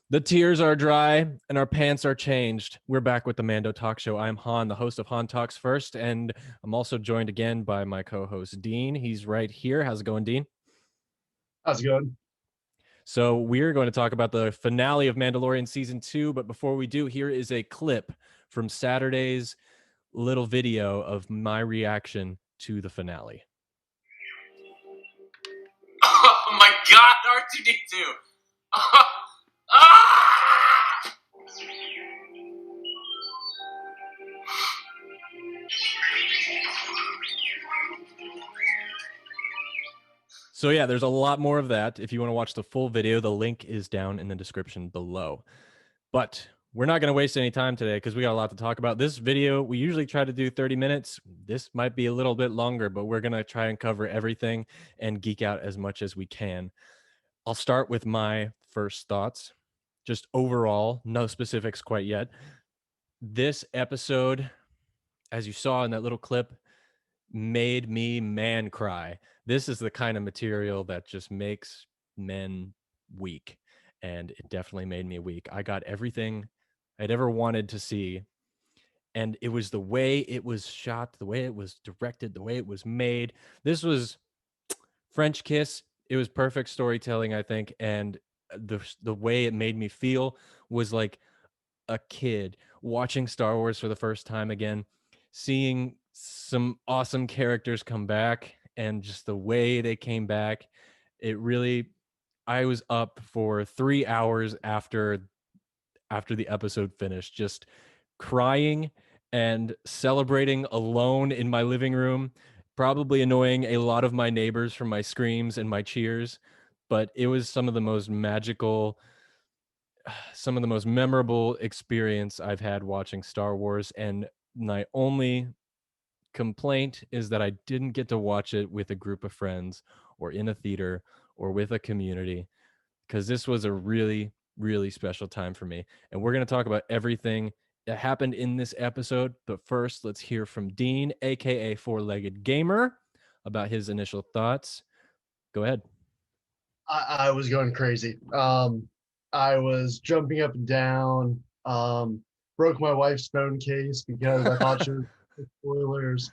The tears are dry and our pants are changed. We're back with the Mando Talk Show. I'm Han, the host of Han Talks First, and I'm also joined again by my co-host Dean. He's right here. How's it going, Dean? How's it going? So we're going to talk about the finale of Mandalorian Season 2, but before we do, here is a clip from Saturday's little video of my reaction to the finale. Oh my god, R2-D2! So yeah, there's a lot more of that. If you want to watch the full video, the link is down in the description below. But we're not going to waste any time today because we got a lot to talk about. This video, we usually try to do 30 minutes. This might be a little bit longer, but we're going to try and cover everything and geek out as much as we can. I'll start with my first thoughts. Just overall, no specifics quite yet. This episode, as you saw in that little clip, made me man cry. This is the kind of material that just makes men weak, and it definitely made me weak. I got everything I'd ever wanted to see, and it was the way it was shot, the way it was directed, the way it was made. This was French kiss. It was perfect storytelling, I think, and the way it made me feel was like a kid watching Star Wars for the first time again, seeing some awesome characters come back, and just the way they came back. It really, I was up for 3 hours after the episode finished, just crying and celebrating alone in my living room, probably annoying a lot of my neighbors from my screams and my cheers. But it was some of the most magical, some of the most memorable experience I've had watching Star Wars. And my only complaint is that I didn't get to watch it with a group of friends or in a theater or with a community, because this was a really, really special time for me. And we're going to talk about everything that happened in this episode. But first, let's hear from Dean, aka Four-Legged Gamer, about his initial thoughts. Go ahead. I was going crazy. I was jumping up and down. Broke my wife's phone case because I thought she was spoilers.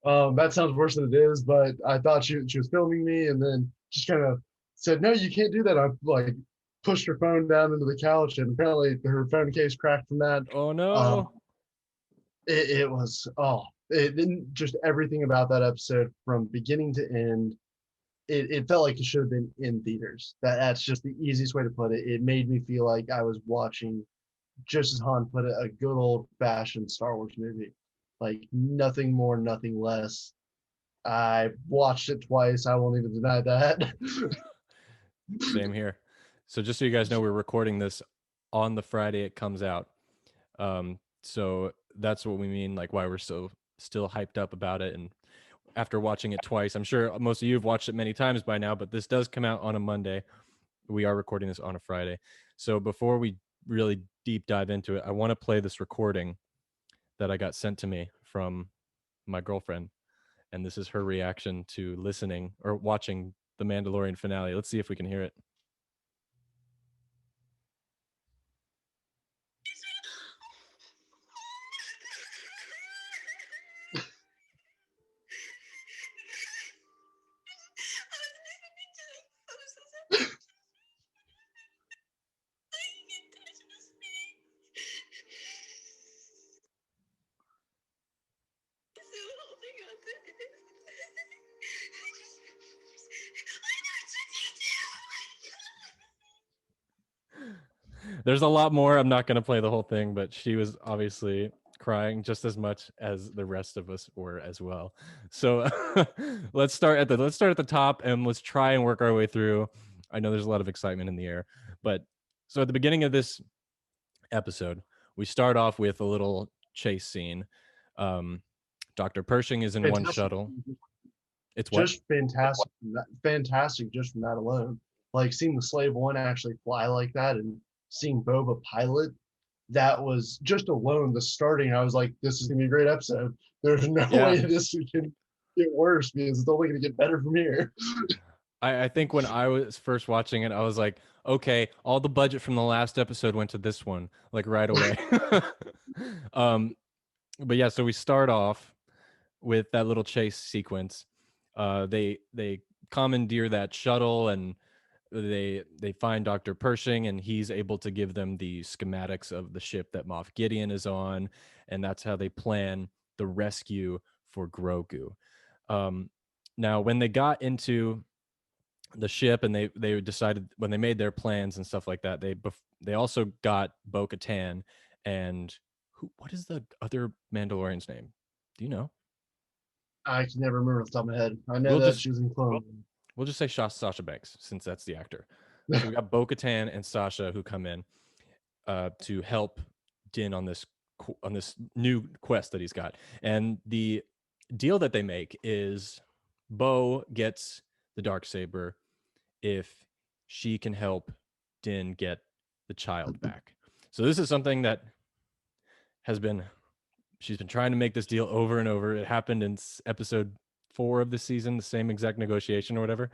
That sounds worse than it is, but I thought she was filming me, and then just kind of said, "No, you can't do that." I like pushed her phone down into the couch, and apparently her phone case cracked from that. Oh no. It was it didn't, just everything about that episode from beginning to end. It felt like it should have been in theaters. That's just the easiest way to put it. It made me feel like I was watching, just as Han put it, a good old fashioned Star Wars movie. Like nothing more, nothing less. I watched it twice. I won't even deny that. Same here. So just so you guys know, we're recording this on the Friday it comes out. So that's what we mean, like why we're so still hyped up about it. And after watching it twice, I'm sure most of you have watched it many times by now, but this does come out on a Monday. We are recording this on a Friday. So before we really deep dive into it, I want to play this recording that I got sent to me from my girlfriend. And this is her reaction to listening or watching the Mandalorian finale. Let's see if we can hear it. There's a lot more. I'm not going to play the whole thing, but she was obviously crying just as much as the rest of us were as well. So let's start at the top, and let's try and work our way through. I know there's a lot of excitement in the air, but so at the beginning of this episode, we start off with a little chase scene. Dr. Pershing is in Fantastic. one shuttle. It's what? Just fantastic. Fantastic just from that alone. Like seeing the Slave One actually fly like that, and seeing Boba pilot, that was just alone the starting. I was like, this is gonna be a great episode. There's no way this can get worse because it's only going to get better from here. I think when I was first watching it, I was like, okay, all the budget from the last episode went to this one, like right away. um, but yeah, so we start off with that little chase sequence. They commandeer that shuttle and they find Dr. Pershing, and he's able to give them the schematics of the ship that Moff Gideon is on, and that's how they plan the rescue for Grogu. Now, when they got into the ship and they decided when they made their plans and stuff like that, they also got Bo-Katan and what is the other Mandalorian's name? Do you know? I can never remember off the top of my head. I know We'll that just she was in Clone. we'll just say Sasha Banks since that's the actor. So we got Bo-Katan and Sasha who come in to help Din on this new quest that he's got. And the deal that they make is Bo gets the Darksaber if she can help Din get the child back. So this is something that she's been trying to make this deal over and over. It happened in episode 4 of the season, the same exact negotiation or whatever.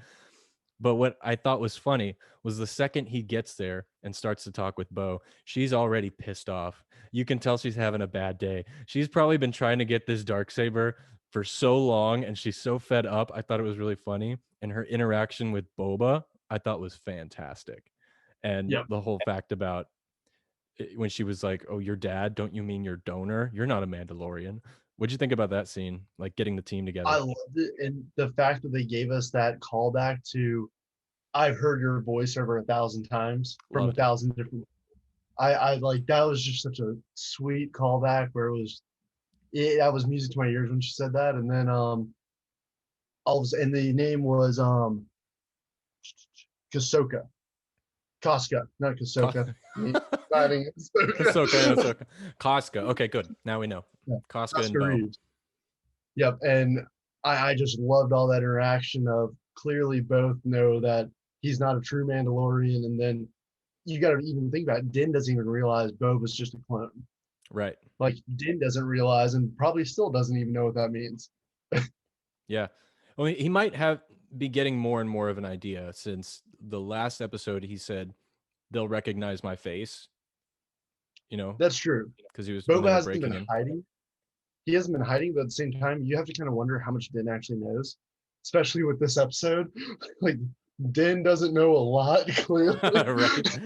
But what I thought was funny was the second he gets there and starts to talk with Bo, she's already pissed off. You can tell she's having a bad day. She's probably been trying to get this Darksaber for so long, and she's so fed up. I thought it was really funny. And her interaction with Boba, I thought was fantastic. And Yep. the whole fact about when she was like, "Oh, your dad? Don't you mean your donor? You're not a Mandalorian." What'd you think about that scene? Like getting the team together. I loved it, and the fact that they gave us that callback to "I've heard your voice over 1,000 times" from Loved it. 1,000 different. I like that was just such a sweet callback where that was music to my ears when she said that, and then and the name was Kasoka, Casca, not Kasoka. Ahsoka. Casca. Okay, good. Now we know. Yeah. Casca and Oscar Bo. Reeves. Yep, and I just loved all that interaction of clearly both know that he's not a true Mandalorian, and then you got to even think about it, Din doesn't even realize Boba's just a clone. Right. Like Din doesn't realize, and probably still doesn't even know what that means. Yeah. Well, he might be getting more and more of an idea since the last episode he said they'll recognize my face. You know, That's true. because he was Boba hasn't breaking been in. hiding. He hasn't been hiding, but at the same time, you have to kind of wonder how much Din actually knows, especially with this episode. Like Din doesn't know a lot, clearly. Right.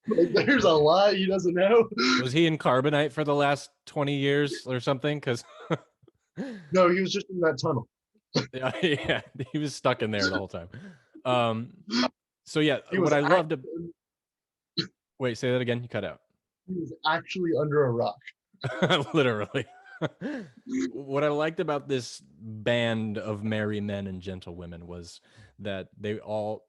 Like, there's a lot he doesn't know. Was he in carbonite for the last 20 years or something? Because No, he was just in that tunnel. yeah, he was stuck in there the whole time. So yeah, He was what I loved. Wait, say that again. You cut out. He was actually under a rock. Literally. What I liked about this band of merry men and gentlewomen was that they're all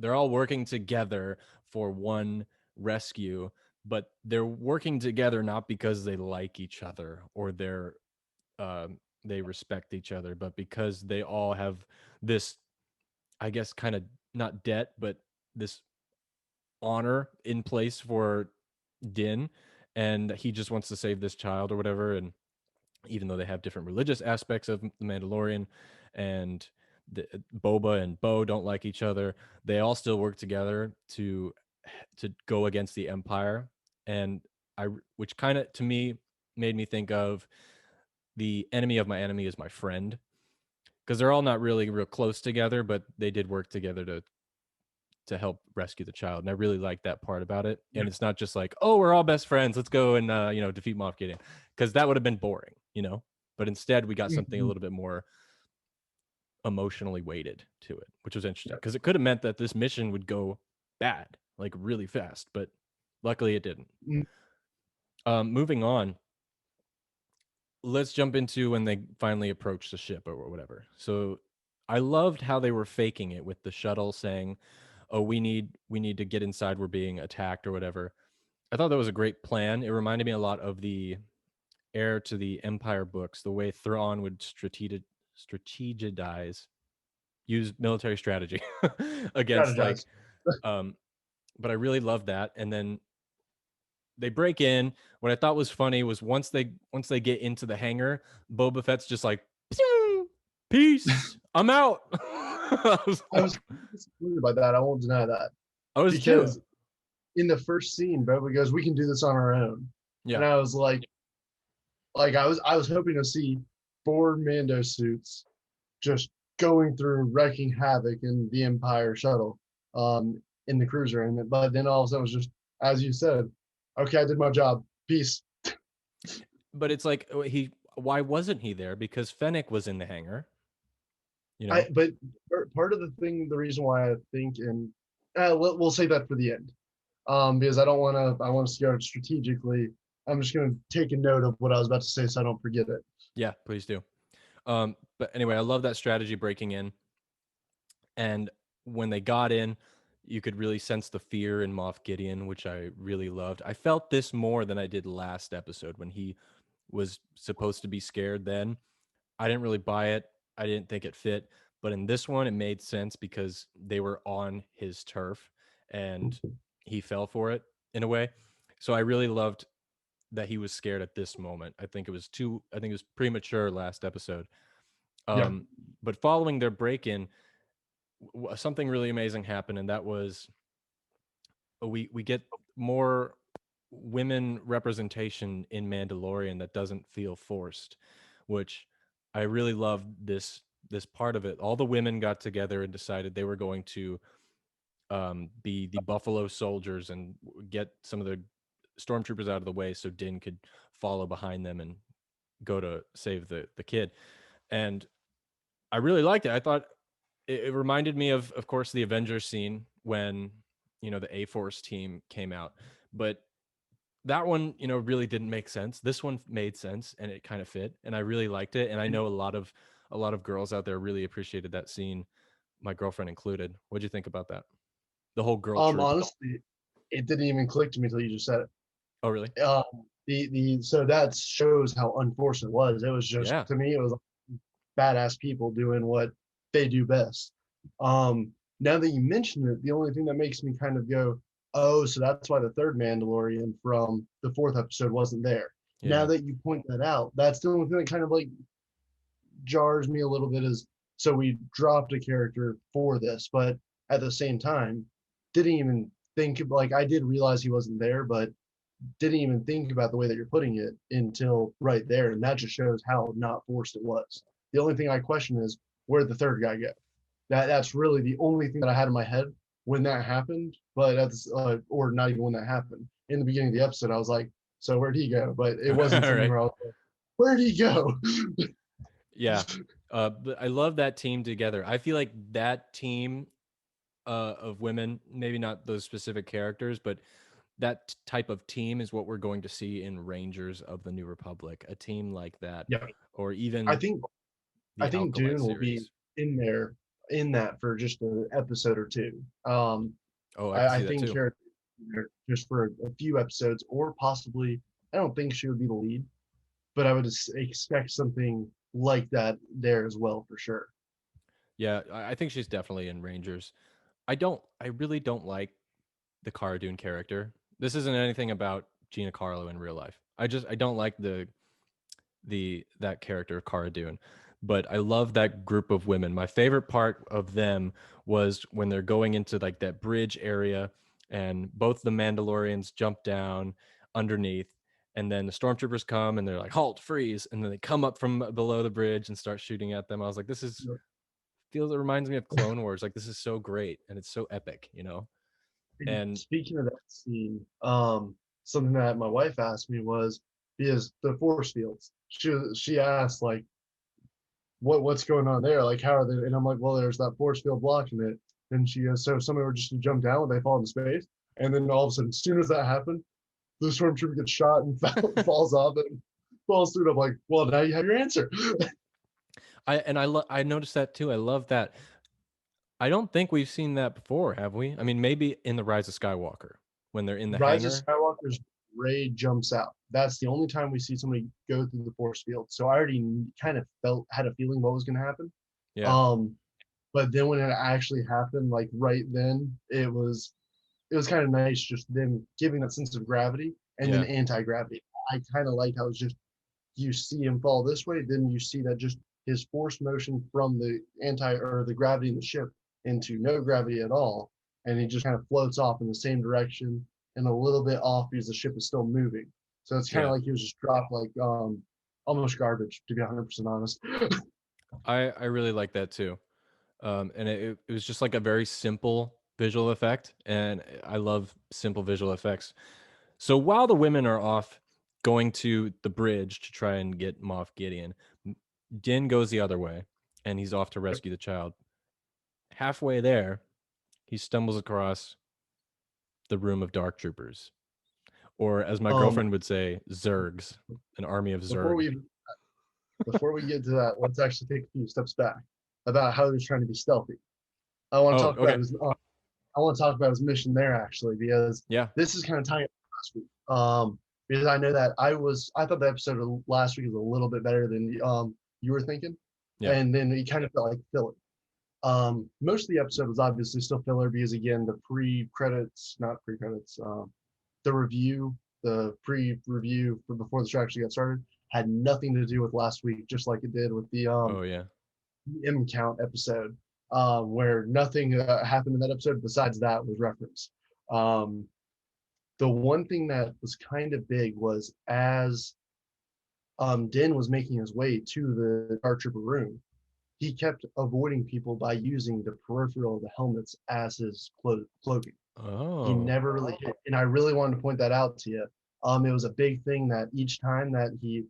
working together for one rescue, but they're working together not because they like each other or they respect each other, but because they all have this, I guess, kind of not debt, but this honor in place for Din, and he just wants to save this child or whatever. And even though they have different religious aspects of the Mandalorian, and Boba and Bo don't like each other, they all still work together to go against the Empire. And which kind of to me made me think of the enemy of my enemy is my friend, because they're all not really real close together, but they did work together to help rescue the child. And I really like that part about it. And it's not just like, oh, we're all best friends, let's go and defeat Moff Gideon, because that would have been boring, but instead we got something a little bit more emotionally weighted to it, which was interesting, because it could have meant that this mission would go bad like really fast, but luckily it didn't. Moving on, let's jump into when they finally approach the ship or whatever. So I loved how they were faking it with the shuttle saying, oh, we need to get inside, we're being attacked or whatever. I thought that was a great plan. It reminded me a lot of the Heir to the Empire books, the way Thrawn would strategize, use military strategy against but I really loved that. And then they break in. What I thought was funny was once they get into the hangar, Boba Fett's just like pew, Peace. I'm out. I was, I was disappointed by that. I won't deny that. I was Because too. in the first scene, Boba goes, "We can do this on our own," and Yeah. I was like I was hoping to see 4 Mando suits just going through wrecking havoc in the Empire shuttle, in the cruiser, and but then all of a sudden it was just as you said, okay, I did my job, peace. But it's like why wasn't he there? Because Fennec was in the hangar, you know? But part of the thing, the reason why I think, and we'll save that for the end, because I don't want to. I want us to go strategically. I'm just going to take a note of what I was about to say so I don't forget it. Yeah, please do. But anyway, I love that strategy breaking in. And when they got in, you could really sense the fear in Moff Gideon, which I really loved. I felt this more than I did last episode when he was supposed to be scared then. I didn't really buy it. I didn't think it fit. But in this one, it made sense because they were on his turf and he fell for it in a way. So I really loved that he was scared at this moment. I think it was premature last episode. Yeah. But following their break-in, something really amazing happened, and that was we get more women representation in Mandalorian that doesn't feel forced, which I really loved this part of it. All the women got together and decided they were going to be the Buffalo Soldiers and get some of the stormtroopers out of the way so Din could follow behind them and go to save the kid. And I really liked it. I thought it reminded me of course, the Avengers scene when, the A-Force team came out. But that one, really didn't make sense. This one made sense and it kind of fit. And I really liked it. And I know a lot of girls out there really appreciated that scene, my girlfriend included. What'd you think about that? The whole girl troop. Honestly, it didn't even click to me until you just said Oh, really? it. The so that shows how unforced it was. It was just, Yeah. to me, it was badass people doing what they do best. Now that you mention it, the only thing that makes me kind of go, oh, so that's why the third Mandalorian from the fourth episode wasn't there. Now Yeah. that you point that out, that's the only thing that kind of like jars me a little bit, is so we dropped a character for this, but at the same time, didn't even think, like, I did realize he wasn't there, but didn't even think about the way that you're putting it until right there. And that just shows how not forced it was. The only thing I question is, where'd the third guy go? That's really the only thing that I had in my head when that happened. But that's or not even when that happened. In the beginning of the episode, I was like, so where'd he go? But it wasn't something Right. where I was like, where'd he go? Yeah. But I love that team together. I feel like that team of women, maybe not those specific characters, but that type of team is what we're going to see in Rangers of the New Republic, a team like that, Yeah. or I even think I the think Alkali Dune will be series. in there in that for just an episode or two. Oh, I can I see that think too. Kara just for a few episodes, or possibly, I don't think she would be the lead, but I would expect something like that there as well for sure. Yeah, I think she's definitely in Rangers. I really don't like the Cara Dune character. This isn't anything about Gina Carlo in real life. I don't like that character Cara Dune, but I love that group of women. My favorite part of them was when they're going into like that bridge area, and both the Mandalorians jump down underneath, and then the stormtroopers come and they're like, halt, freeze, and then they come up from below the bridge and start shooting at them. I was like, it reminds me of Clone Wars. Like, this is so great and it's so epic. And And speaking of that scene, something that my wife asked me was, because the force fields. She asked, like, what's going on there? Like, how are they? And I'm like, well, there's that force field blocking it. And she goes, so if somebody were just to jump down, would they fall into space? And then all of a sudden, as soon as that happened, the stormtrooper gets shot and falls off and falls through. And I'm like, well, now you have your answer. I noticed that too. I love that. I don't think we've seen that before, have we? I mean, maybe in the Rise of Skywalker when they're in the Rise of hangar. Skywalker's Rey jumps out. That's the only time we see somebody go through the force field. So I already kind of had a feeling what was going to happen. Yeah, Um, but then when it actually happened, like right then, it was kind of nice, just them giving that sense of gravity and then yeah, anti-gravity. I kind of like how it's just, you see him fall this way, then you see that just his force motion from the the gravity in the ship into no gravity at all, and he just kind of floats off in the same direction and a little bit off because the ship is still moving. So it's kind of like he was just dropped like almost garbage, to be 100% honest. I really like that too. And it was just like a very simple visual effect, and I love simple visual effects. So while the women are off going to the bridge to try and get Moff Gideon, Din goes the other way, and he's off to rescue the child. Halfway there, he stumbles across the room of dark troopers, or as my girlfriend would say, Zergs, an army of Zerg. Before we get to that, let's actually take a few steps back about how he was trying to be stealthy. I want to talk about his mission there actually, because this is kind of tying up last week. Because I know that I thought the episode of last week was a little bit better than you were thinking, and then it kind of felt like filler. Most of the episode was obviously still filler because again, the pre-review for before the show actually got started had nothing to do with last week, just like it did with the M count episode, where nothing happened in that episode besides that was referenced. The one thing that was kind of big was as Din was making his way to the Dark Trooper room, he kept avoiding people by using the peripheral of the helmets as his cloaking. Oh. He never really hit, and I really wanted to point that out to you. It was a big thing that each time that he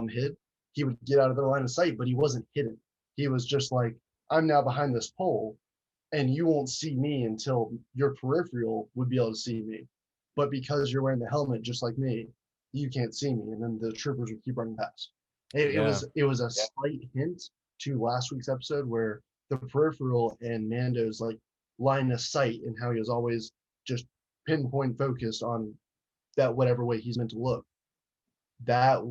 hid, he would get out of their line of sight, but he wasn't hidden. He was just like, I'm now behind this pole, and you won't see me until your peripheral would be able to see me. But because you're wearing the helmet just like me, you can't see me. And then the troopers would keep running past. It was a slight hint to last week's episode where the peripheral and Mando's like line of sight and how he was always just pinpoint focused on that whatever way he's meant to look. That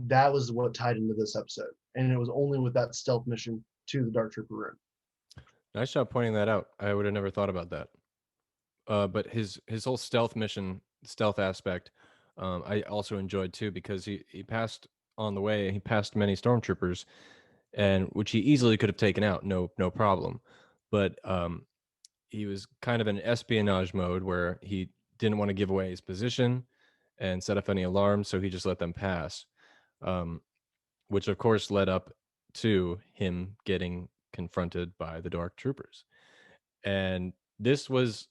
was what tied into this episode. And it was only with that stealth mission to the Dark Trooper room. Nice job pointing that out. I would have never thought about that. But his whole stealth aspect, I also enjoyed too, because he passed on the way. He passed many stormtroopers, and which he easily could have taken out, no problem. But he was kind of in espionage mode where he didn't want to give away his position and set off any alarms, so he just let them pass, which of course led up to him getting confronted by the Dark Troopers. And this was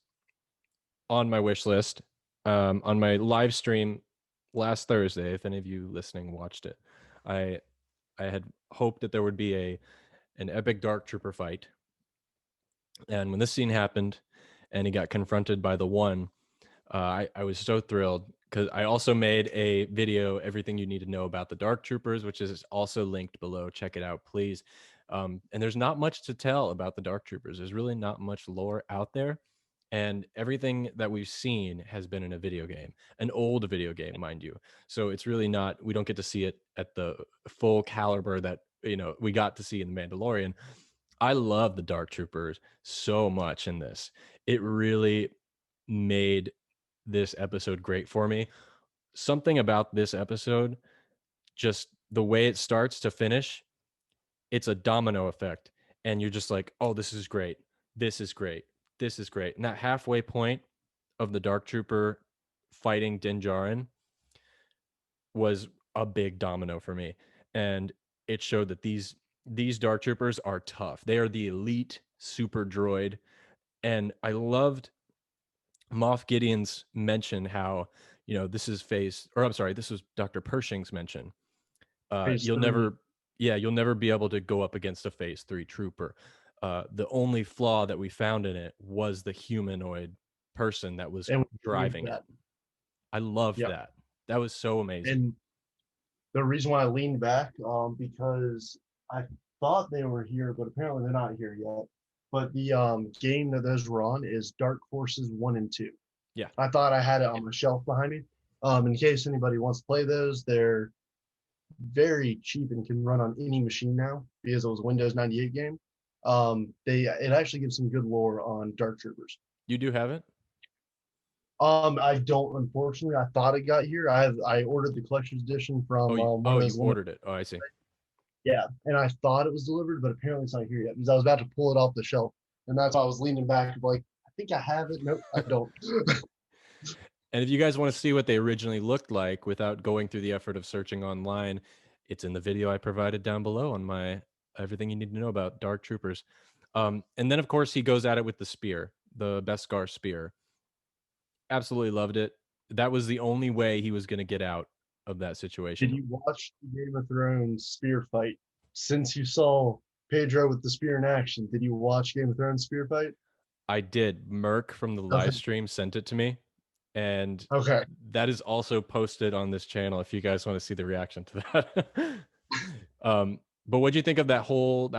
on my wish list, on my live stream last Thursday. If any of you listening watched it, I had hoped that there would be an epic Dark Trooper fight. And when this scene happened and he got confronted by the one, I was so thrilled, because I also made a video, everything you need to know about the Dark Troopers, which is also linked below. Check it out, please. And there's not much to tell about the Dark Troopers. There's really not much lore out there. And everything that we've seen has been in a video game, an old video game, mind you. So it's really not, we don't get to see it at the full caliber that, we got to see in The Mandalorian. I love the Dark Troopers so much in this. It really made this episode great for me. Something about this episode, just the way it starts to finish, it's a domino effect. And you're just like, oh, this is great. This is great. This is great. And that halfway point of the Dark Trooper fighting Din Djarin was a big domino for me. And it showed that these Dark Troopers are tough. They are the elite super droid. And I loved Moff Gideon's mention how, this is this was Dr. Pershing's mention. You'll never be able to go up against a phase 3 trooper. The only flaw that we found in it was the humanoid person that was driving it. I loved that. That was so amazing. And the reason why I leaned back, because I thought they were here, but apparently they're not here yet. But the game that those were on is Dark Forces 1 and 2. Yeah. I thought I had it on my shelf behind me. In case anybody wants to play those, they're very cheap and can run on any machine now because it was a Windows 98 game. It actually gives some good lore on Dark Troopers. You do have it? I don't, unfortunately. I thought it got here. I ordered the collector's edition from you ordered it. Oh, I see. Yeah, and I thought it was delivered, but apparently it's not here yet because I was about to pull it off the shelf, and that's why I was leaning back, like, I think I have it. Nope, I don't. And if you guys want to see what they originally looked like without going through the effort of searching online, it's in the video I provided down below on my everything you need to know about Dark Troopers. And then of course he goes at it with the spear, the Beskar spear. Absolutely loved it. That was the only way he was going to get out of that Did situation. you watch the Game of Thrones spear fight? Since you saw Pedro with the spear in action, did you watch Game of Thrones spear fight? I did. Merc from the Okay. live stream sent it to me, and Okay. that is also posted on this channel if you guys want to see the reaction to that. But what do you think of that whole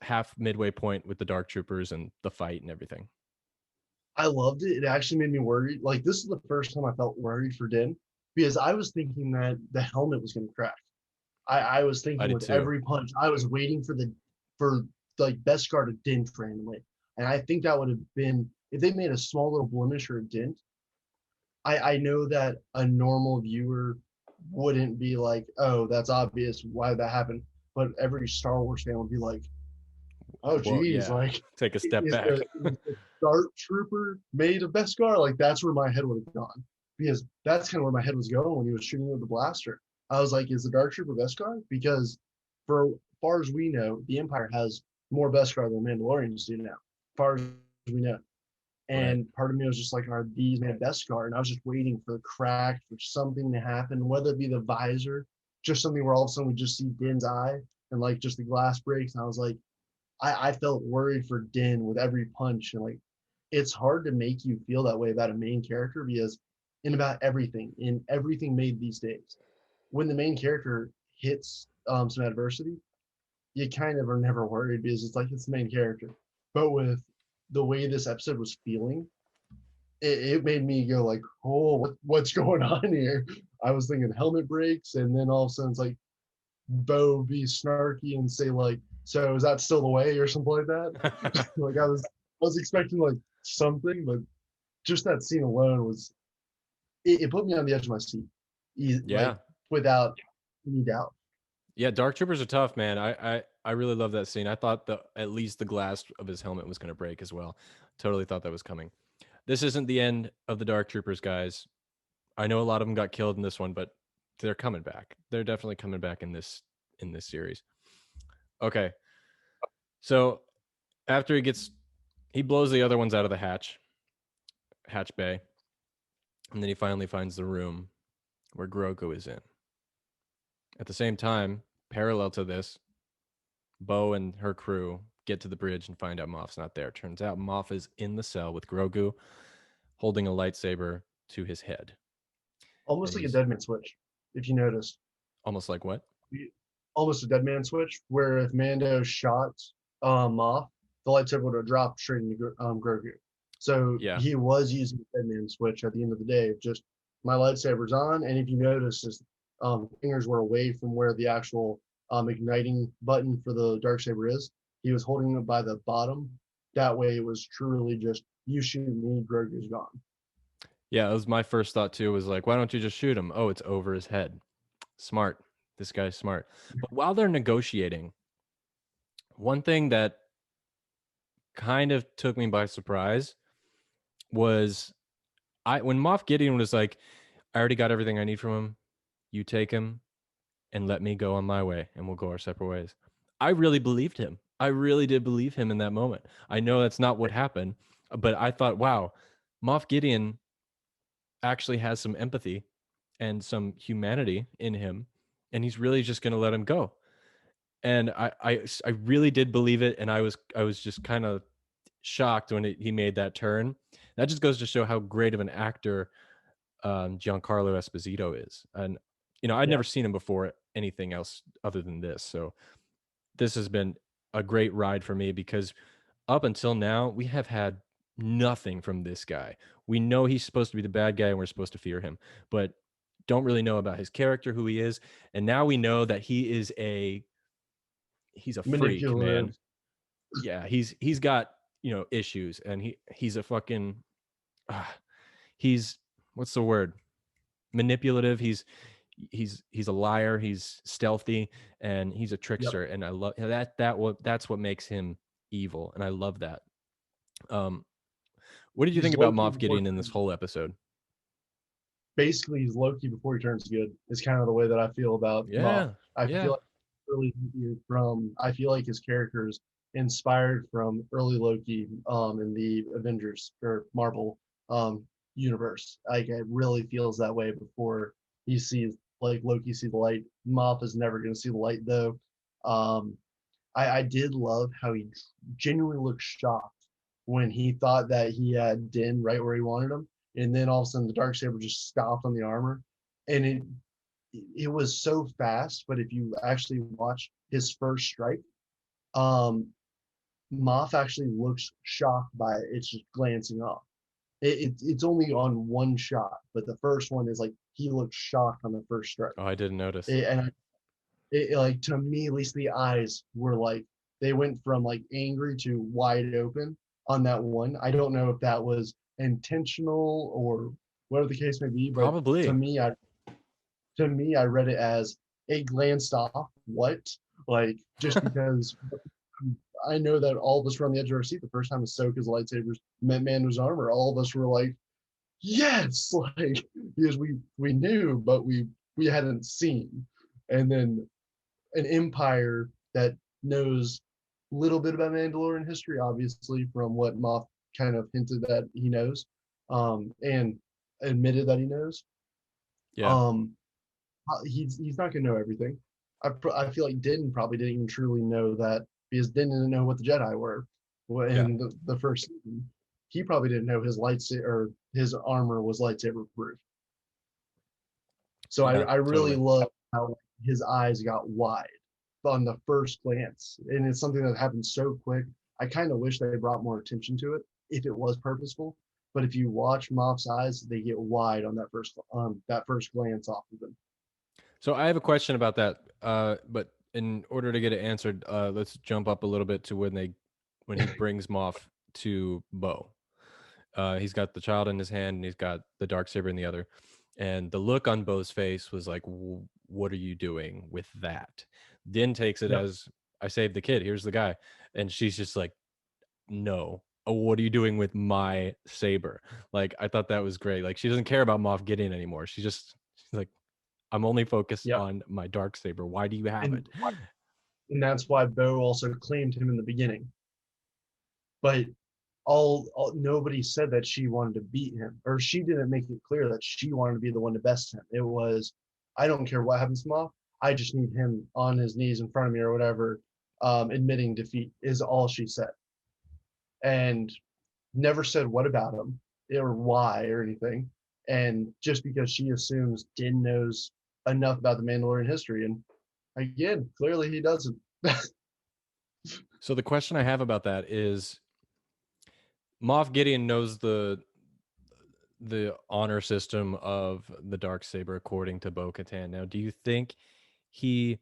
half midway point with the Dark Troopers and the fight and everything? I loved it. It actually made me worried. Like, this is the first time I felt worried for Din because I was thinking that the helmet was going to crack. I was I thinking did with too. every punch, I was waiting for like Beskar to dint randomly. And I think that would have been if they made a small little blemish or a dint. I know that a normal viewer wouldn't be like, oh, that's obvious. Why did that happen? But every Star Wars fan would be like, oh, Well, geez, yeah. like, Take a step is back. the Dart Trooper made of Beskar? Like, that's where my head would have gone because that's kind of where my head was going when he was shooting with the blaster. I was like, is the Dart Trooper Beskar? Because for as far as we know, the Empire has more Beskar than Mandalorians do now, as far as we know. Right. And part of me was just like, are these made Beskar? And I was just waiting for the crack, for something to happen, whether it be the visor, just something where all of a sudden we just see Din's eye and like just the glass breaks. And I was like, I felt worried for Din with every punch. And like, it's hard to make you feel that way about a main character because in everything made these days, when the main character hits some adversity, you kind of are never worried because it's like it's the main character. But with the way this episode was feeling, it made me go like, oh, what's going on here? I was thinking helmet breaks, and then all of a sudden it's like Bo be snarky and say like, so is that still the way or something like that? Like I was expecting like something, but just that scene alone was it put me on the edge of my seat, like Yeah. without any doubt. Yeah, Dark Troopers are tough, man. I really love that scene. I thought at least the glass of his helmet was going to break as well. Totally thought that was coming. This isn't the end of the Dark Troopers, guys. I know a lot of them got killed in this one, but they're coming back. They're definitely coming back in this series. Okay. So after he blows the other ones out of the hatch bay, and then he finally finds the room where Grogu is in. At the same time, parallel to this, Bo and her crew get to the bridge and find out Moff's not there. Turns out Moff is in the cell with Grogu holding a lightsaber to his head. Almost And like a he's dead man switch, if you noticed. almost like what? Almost a dead man switch, where if Mando shot Moff, the lightsaber would have dropped straight into Grogu. So Yeah. he was using the dead man switch at the end of the day. Just my lightsaber's on, and if you notice, his fingers were away from where the actual igniting button for the dark saber is. He was holding it by the bottom. That way, it was truly just you shoot me, Grogu's gone. Yeah, it was my first thought too, was like, why don't you just shoot him? Oh, it's over his head. Smart. This guy's smart. But while they're negotiating, one thing that kind of took me by surprise was when Moff Gideon was like, I already got everything I need from him. You take him and let me go on my way and we'll go our separate ways. I really believed him. I really did believe him in that moment. I know that's not what happened, but I thought, wow, Moff Gideon actually has some empathy and some humanity in him, and he's really just going to let him go. And I really did believe it, and I was just kind of shocked when he made that turn. That just goes to show how great of an actor Giancarlo Esposito is. And I'd Yeah. never seen him before anything else other than this, so this has been a great ride for me because up until now we have had nothing from this guy. We know he's supposed to be the bad guy and we're supposed to fear him, but don't really know about his character, who he is. And now we know that he's a freak, Manipulative. man. Yeah, he's got issues, and he's a fucking he's what's the word, manipulative. he's a liar, he's stealthy, and he's a Yep. trickster, and I love that's what makes him evil, and I love that. What did you think He's about Loki Moff before Gideon in this whole episode? basically he's Loki before he turns good. Is kind of the way that I feel about Moff. Yeah, I yeah, feel like really from I feel like his character is inspired from early Loki in the Avengers or Marvel universe. Like it really feels that way before he sees like Loki see the light. Moff is never going to see the light though. Um, I did love how he genuinely looked shocked when he thought that he had Din right where he wanted him, and then all of a sudden the darksaber just stopped on the armor, and it was so fast. But if you actually watch his first strike, um, Moff actually looks shocked by it. It's just glancing off. It's only on one shot, but the first one is like he looks shocked on the first strike. oh, I didn't notice. And like to me, at least the eyes were like they went from like angry to wide open on that one. I don't know if that was intentional or whatever the case may be, but to Probably. me, I read it as a glanced off what like just because I know that all of us were on the edge of our seat the first time Ahsoka's lightsabers met Mando's armor. All of us were like, yes, like because we knew, but we hadn't seen. And then an empire that knows a little bit about Mandalorian history, obviously, from what Moff kind of hinted that he knows, and admitted that he knows. Yeah. Um, he's not going to know everything. I feel like Din probably didn't even truly know that because Din didn't know what the Jedi were Yeah. in the first season. He probably didn't know his lightsaber or his armor was lightsaber proof. So Yeah, I really totally. love how his eyes got wide on the first glance. And it's something that happened so quick. I kind of wish they brought more attention to it if it was purposeful. But if you watch Moff's eyes, they get wide on that first glance off of them. So I have a question about that. But in order to get it answered, let's jump up a little bit to when he brings Moff to Bo. He's got the child in his hand and he's got the dark saber in the other. And the look on Bo's face was like, what are you doing with that? Din takes it Yep. as I saved the kid. Here's the guy. And she's just like, no. Oh, what are you doing with my saber? Like, I thought that was great. Like, she doesn't care about Moff Gideon anymore. She's like, I'm only focused Yep. on my dark saber. Why do you have it? And that's why Bo also claimed him in the beginning. But all nobody said that she wanted to beat him, or she didn't make it clear that she wanted to be the one to best him. It was, I don't care what happens to Moff. I just need him on his knees in front of me or whatever, admitting defeat is all she said, and never said what about him or why or anything. And just because she assumes Din knows enough about the Mandalorian history, and again, clearly he doesn't. So the question I have about that is, Moff Gideon knows the honor system of the dark saber according to Bo-Katan. Now, do you think he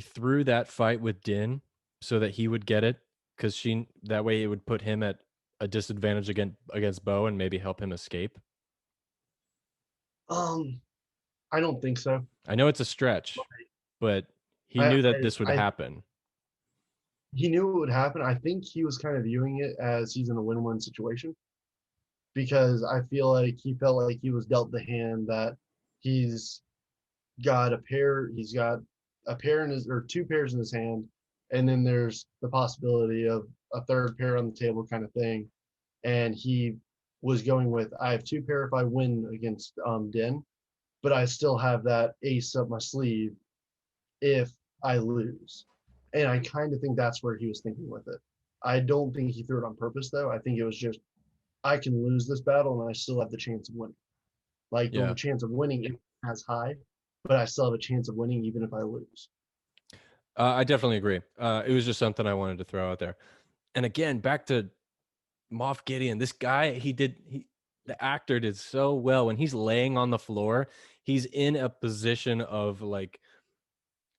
threw that fight with Din so that he would get it, because that way it would put him at a disadvantage against Bo and maybe help him escape? I don't think so. I know it's a stretch, but he I, knew I, that this would I happen. he knew it would happen. I think he was kind of viewing it as he's in a win-win situation because I feel like he felt like he was dealt the hand that he's he's got a pair in his or two pairs in his hand, and then there's the possibility of a third pair on the table kind of thing. And he was going with I have two pair if I win against Din, but I still have that ace up my sleeve if I lose. And I kind of think that's where he was thinking with it. I don't think he threw it on purpose, though. I think it was just, I can lose this battle and I still have the chance of winning. Like Yeah. the chance of winning isn't as high, but I still have a chance of winning even if I lose. I definitely agree. It was just something I wanted to throw out there. And again, back to Moff Gideon, this guy, the actor did so well. When he's laying on the floor, he's in a position of like,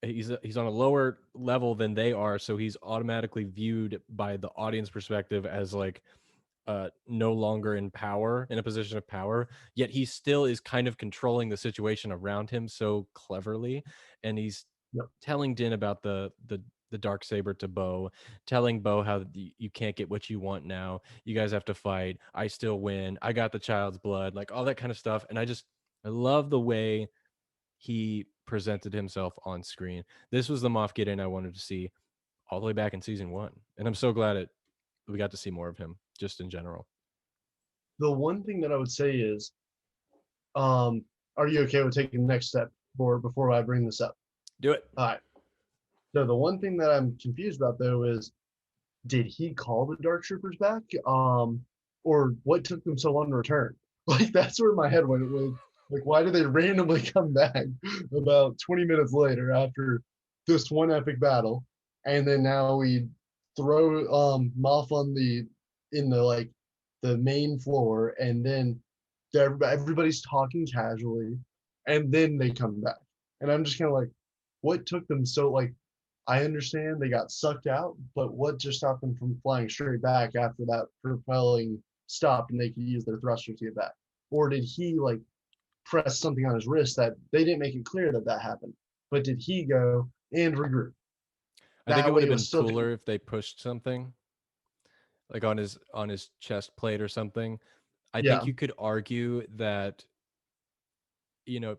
he's on a lower level than they are, so he's automatically viewed by the audience perspective as like no longer in power, in a position of power, yet he still is kind of controlling the situation around him so cleverly, and he's Yep. telling Din about the dark saber to Bo, telling Bo how you can't get what you want now. You guys have to fight. I still win. I got the child's blood, like all that kind of stuff. And I love the way he presented himself on screen. This was the Moff Gideon I wanted to see all the way back in season 1, and I'm so glad we got to see more of him just in general. The one thing that I would say is, are you okay with taking the next step before I bring this up? Do it. All right. So the one thing that I'm confused about though is, did he call the Dark Troopers back? Or what took them so long to return? Like that's where my head went. With like, why did they randomly come back about 20 minutes later after this one epic battle, and then now we throw Moff in the like the main floor, and then everybody's talking casually, and then they come back, and I'm just kind of like, what took them so like? I understand they got sucked out, but what just stopped them from flying straight back after that propelling stopped and they could use their thrusters to get back? Or did he like press something on his wrist that they didn't make it clear that that happened? But did he go and regroup? I think it That would way have it been was still cooler if they pushed something like on his chest plate or something. I yeah. think you could argue that,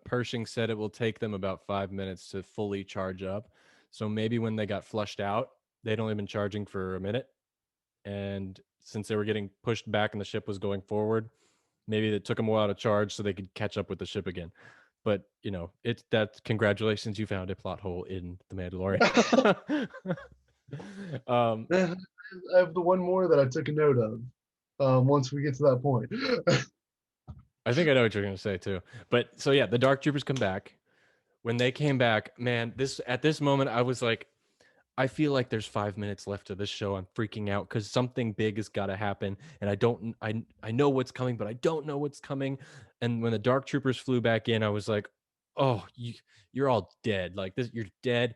Pershing said it will take them about 5 minutes to fully charge up. So maybe when they got flushed out, they'd only been charging for a minute. And since they were getting pushed back and the ship was going forward, maybe it took them a while to charge so they could catch up with the ship again. But it's that congratulations, you found a plot hole in The Mandalorian. I have the one more that I took a note of once we get to that point. I think I know what you're gonna say too. But so yeah, the Dark Troopers come back. When they came back, man, at this moment I was like, I feel like there's 5 minutes left of this show. I'm freaking out because something big has got to happen, and I know what's coming, but I don't know what's coming. And when the Dark Troopers flew back in, I was like, oh, you're all dead. Like this, you're dead.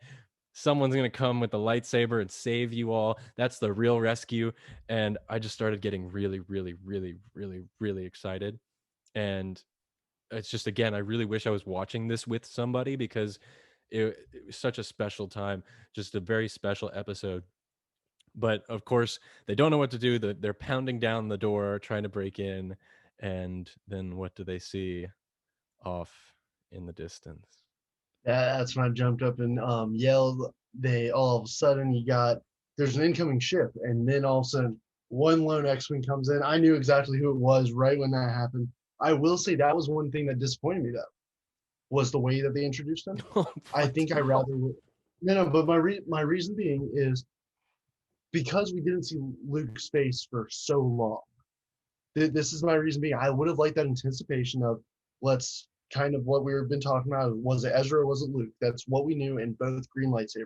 Someone's gonna come with a lightsaber and save you all. That's the real rescue. And I just started getting really, really, really, really, really excited. And it's just, again, I really wish I was watching this with somebody because it was such a special time, just a very special episode. But of course, they don't know what to do. They're pounding down the door, trying to break in. And then what do they see off in the distance? That's when I jumped up and yelled. They all of a sudden there's an incoming ship, and then all of a sudden one lone X-wing comes in. I knew exactly who it was right when that happened. I will say that was one thing that disappointed me though, was the way that they introduced him. I think I rather no, but my reason being is because we didn't see Luke's face for so long. This is my reason being. I would have liked that anticipation of, let's kind of what we've been talking about. Was it Ezra or was it Luke? That's what we knew in both green lightsabers.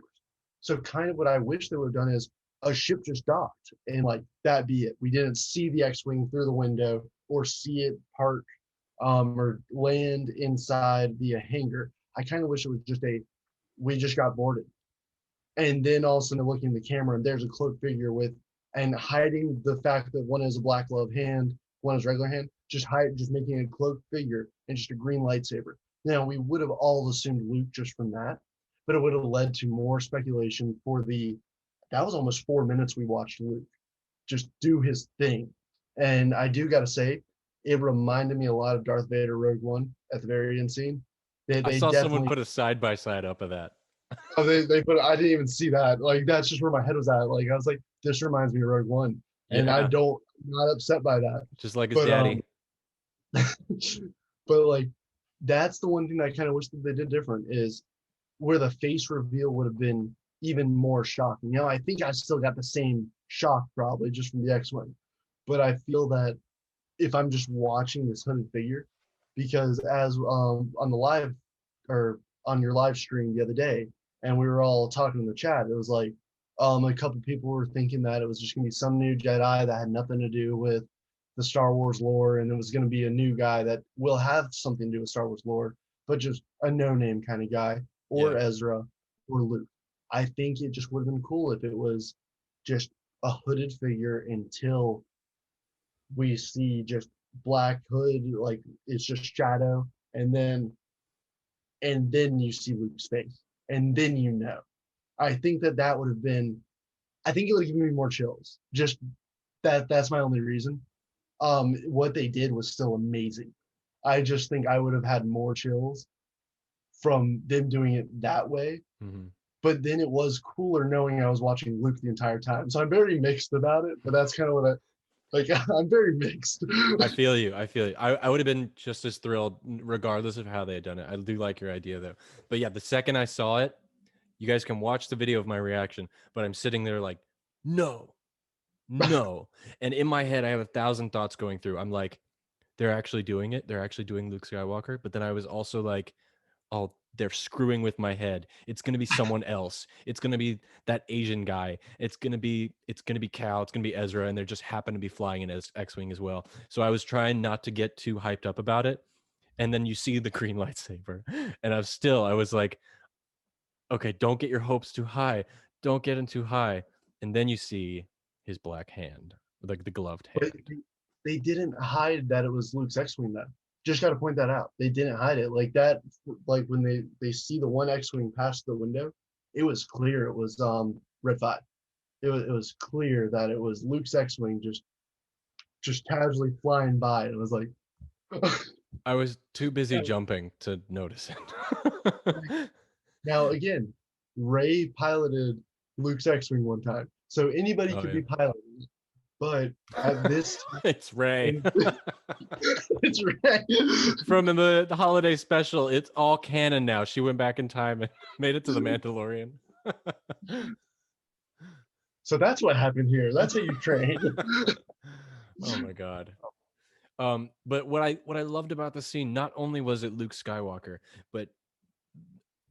So kind of what I wish they would have done is a ship just docked and like that be it. We didn't see the X-wing through the window or see it park or land inside the hangar. I kind of wish it was just we just got boarded. And then all of a sudden looking at the camera and there's a cloaked figure and hiding the fact that one is a black glove hand, one is regular hand, just making a cloaked figure and just a green lightsaber. Now we would have all assumed Luke just from that, but it would have led to more speculation that was almost 4 minutes we watched Luke just do his thing. And I do gotta say, it reminded me a lot of Darth Vader Rogue One at the very end scene. I saw someone put a side by side up of that. Oh, they put. I didn't even see that. Like that's just where my head was at. Like I was like, this reminds me of Rogue One, and Yeah. I'm not upset by that. Just like his daddy. But like, that's the one thing that I kind of wish that they did different is where the face reveal would have been even more shocking. I think I still got the same shock probably just from the X-Wing, but I feel that if I'm just watching this hooded figure, because as on the live or on your live stream the other day, and we were all talking in the chat, it was like a couple people were thinking that it was just gonna be some new Jedi that had nothing to do with the Star Wars lore, and it was gonna be a new guy that will have something to do with Star Wars lore, but just a no-name kind of guy, or Ezra or Luke. I think it just would have been cool if it was just a hooded figure until we see just black hood, like it's just shadow, and then you see Luke's face, and then you know. I think that would have been. I think it would have given me more chills. Just that's my only reason. What they did was still amazing. I just think I would have had more chills from them doing it that way. Mhm. But then it was cooler knowing I was watching Luke the entire time. So I'm very mixed about it, but that's kind of what I like. I'm very mixed. I feel you. I feel you. I would have been just as thrilled regardless of how they had done it. I do like your idea though. But yeah, the second I saw it, you guys can watch the video of my reaction, but I'm sitting there like, no, no. And in my head, I have 1,000 thoughts going through. I'm like, they're actually doing it. They're actually doing Luke Skywalker. But then I was also like, oh, they're screwing with my head. It's gonna be someone else. It's gonna be that Asian guy. It's gonna be Cal. It's gonna be Ezra, and they just happen to be flying in X-wing as well. So I was trying not to get too hyped up about it. And then you see the green lightsaber, and I was like, okay, don't get your hopes too high. Don't get them too high. And then you see his black hand, like the gloved But hand. they didn't hide that it was Luke's X-wing though. Just got to point that out. They didn't hide it like that. Like when they see the one X-wing past the window, it was clear it was Red 5. It was clear that it was Luke's X-wing just casually flying by. It was like I was too busy jumping to notice it. now again, Ray piloted Luke's X-wing one time, so anybody Oh could yeah. be piloting. But at this It's Ray. time, it's Ray. From the holiday special, it's all canon now. She went back in time and made it to the Mandalorian. So that's what happened here. That's how you train. Oh my god. But what I loved about the scene, not only was it Luke Skywalker, but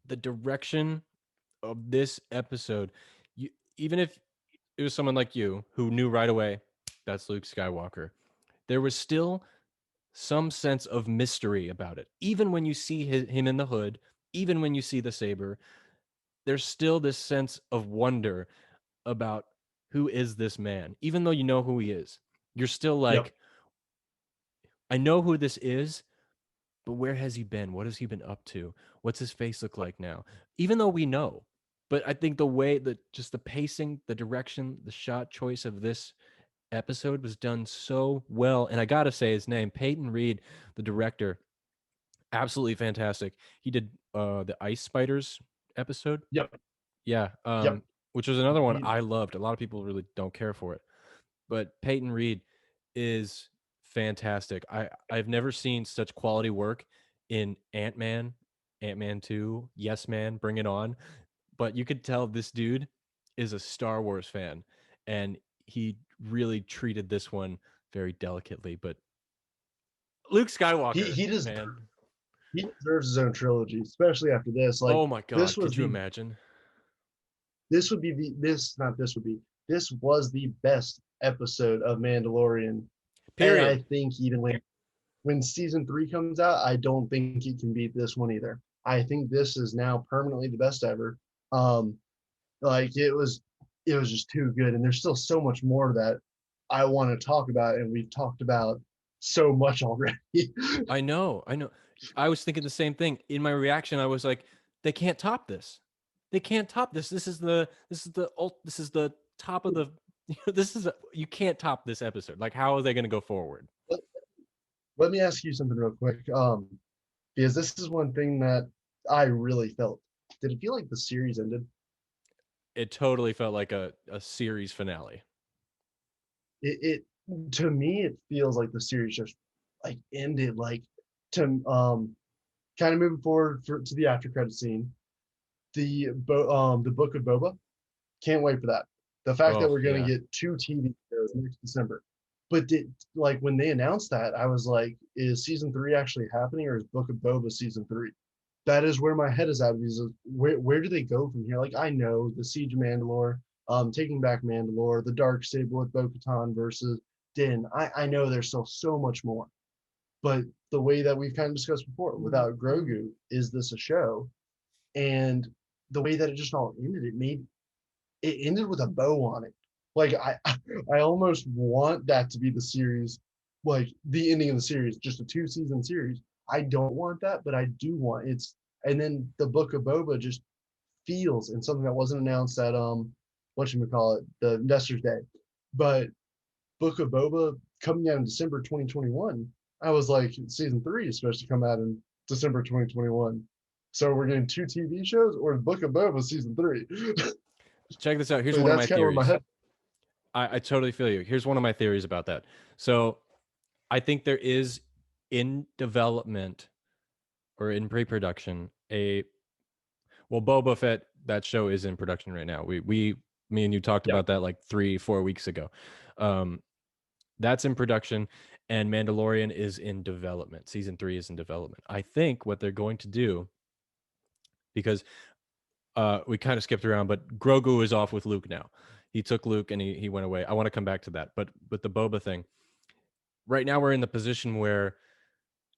the direction of this episode, you, even if it was someone like you who knew right away that's Luke Skywalker, there was still some sense of mystery about it. Even when you see him in the hood, even when you see the saber, there's still this sense of wonder about who is this man. Even though you know who he is, you're still Yep. like, I know who this is, but where has he been? What has he been up to? What's his face look like now? Even though we know, but I think the way that just the pacing, the direction, the shot choice of this episode was done so well. And I gotta say his name, Peyton Reed, the director, absolutely fantastic. He did the Ice Spiders episode. Yep. Yeah. Yep. Which was another one He- I loved. A lot of people really don't care for it. But Peyton Reed is fantastic. I've never seen such quality work in Ant-Man, Ant-Man 2, Yes Man, Bring It On. But you could tell this dude is a Star Wars fan, and he really treated this one very delicately. But Luke Skywalker, he does man. he deserves his own trilogy, especially after this. Like Oh my god, this was could you the imagine? this would be the this not this would be this was the best episode of Mandalorian. And I Period. think even when season 3 comes out, I don't think it can beat this one either. I think this is now permanently the best ever. Um, like it was just too good, and there's still so much more that I want to talk about, and we've talked about so much already. I know, I know. I was thinking the same thing. In my reaction, I was like, they can't top this. They can't top this. This is the top of the you can't top this episode. Like, how are they going to go forward? Let me ask you something real quick, because this is one thing that I really felt. Did it feel like the series ended? It totally felt like a series finale. It to me it feels like the series just like ended like to kind of moving forward to the after credit scene. The book of Boba. Can't wait for that. The fact that Oh we're gonna yeah. get 2 TV shows next December. But like when they announced that, I was like, is season 3 actually happening, or is Book of Boba season 3? That is where my head is at. Because where do they go from here? Like I know the Siege of Mandalore, Taking Back Mandalore, the Dark Saber with Bo-Katan versus Din. I know there's still so much more. But the way that we've kind of discussed before, without Grogu, is this a show? And the way that it just all ended, it ended with a bow on it. Like I almost want that to be the series, like the ending of the series, just a 2-season series. I don't want that, but I do want it's. And then the Book of Boba just feels and something that wasn't announced at whatchamacallit, the Investors Day. But Book of Boba coming out in December 2021, I was like, season 3 is supposed to come out in December 2021. So we're getting 2 TV shows or Book of Boba season 3. Check this out. Here's So one of that's my kind of where my theories. head. I totally feel you. Here's one of my theories about that. So I think there is in development or in pre-production Boba Fett, that show is in production right now. Me and you talked Yeah. about that like 3-4 weeks ago. That's in production, and Mandalorian is in development. Season 3 is in development. I think what they're going to do, because we kind of skipped around, but Grogu is off with Luke now. He took Luke and he went away. I want to come back to that, but with the Boba thing, right now we're in the position where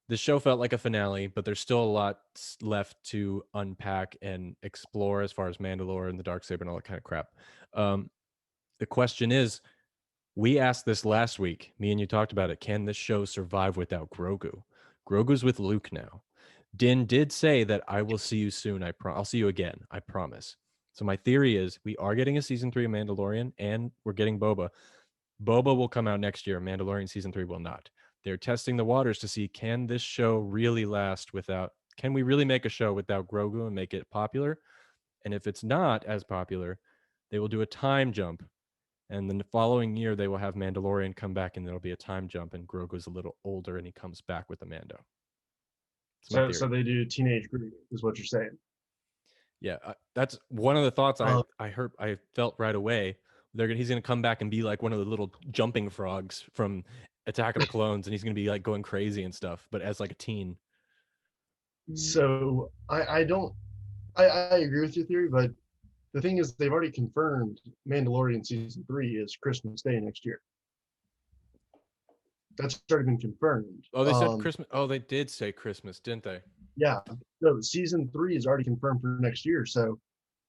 the show felt like a finale, but there's still a lot left to unpack and explore as far as Mandalore and the Darksaber and all that kind of crap. The question is, we asked this last week. Me and you talked about it. Can this show survive without Grogu? Grogu's with Luke now. Din did say that I will see you soon. I'll see you again. I promise. So my theory is we are getting a season 3 of Mandalorian and we're getting Boba. Boba will come out next year. Mandalorian season 3 will not. They're testing the waters to see, can this show really last without, can we really make a show without Grogu and make it popular? And if it's not as popular, they will do a time jump. And then the following year, they will have Mandalorian come back and there'll be a time jump and Grogu's a little older and he comes back with a Mando. It's my So theory. they do teenage Grogu, is what you're saying. Yeah, that's one of the thoughts Uh, I felt right away. He's gonna come back and be like one of the little jumping frogs from Attack of the Clones, and he's gonna be like going crazy and stuff, but as like a teen. so I don't I agree with your theory, but the thing is they've already confirmed Mandalorian season 3 is Christmas Day next year. That's already been confirmed. Oh, they said Christmas. Oh, they did say Christmas, didn't they? Yeah. So season 3 is already confirmed for next year. So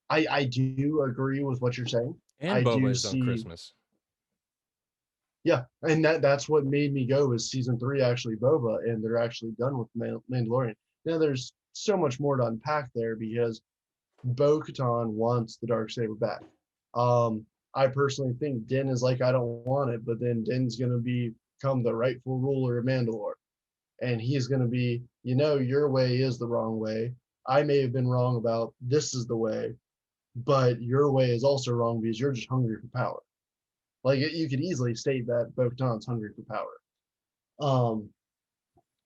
I do agree with what you're saying. And I Boba do is on see, Christmas. yeah, and that's what made me go is season 3 actually Boba, and they're actually done with Mandalorian. Now there's so much more to unpack there because Bo-Katan wants the Darksaber back. I personally think Din is like, I don't want it, but then Din's gonna become the rightful ruler of Mandalore, and he's gonna be, your way is the wrong way. I may have been wrong about this is the way, but your way is also wrong because you're just hungry for power. Like you could easily state that Bo-Katan's hungry for power.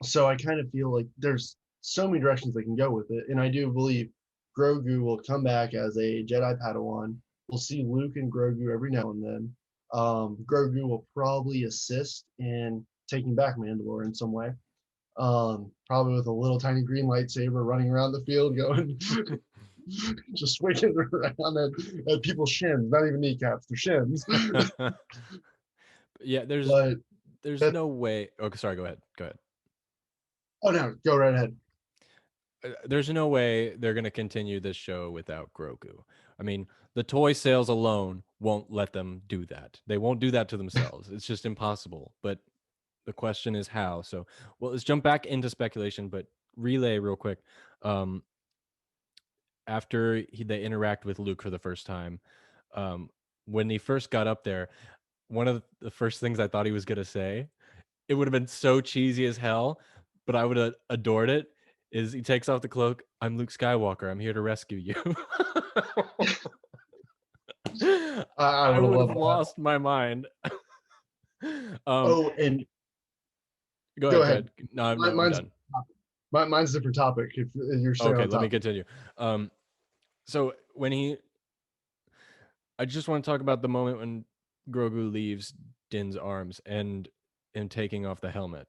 So I kind of feel like there's so many directions they can go with it, and I do believe Grogu will come back as a Jedi Padawan. We'll see Luke and Grogu every now and then. Grogu will probably assist in taking back Mandalore in some way. Probably with a little tiny green lightsaber running around the field going just swinging around at people's shins, not even kneecaps, their shins. Yeah, there's But that, no way. Okay, sorry, go ahead. Go ahead. oh no, go right ahead. There's no way they're going to continue this show without Grogu. I mean, the toy sales alone won't let them do that. They won't do that to themselves. It's just impossible. But the question is how. So, well, let's jump back into speculation, but relay real quick. After they interact with Luke for the first time, when he first got up there, one of the first things I thought he was going to say, it would have been so cheesy as hell, but I would have adored it, is he takes off the cloak. I'm Luke Skywalker. I'm here to rescue you. I I would have would loved have that. lost my mind. Oh, and Go go ahead. Go ahead. ahead. No, I'm Mine's done. mine's a different topic. If you're staying Okay, on let me topic. continue. So I just want to talk about the moment when Grogu leaves Din's arms and taking off the helmet,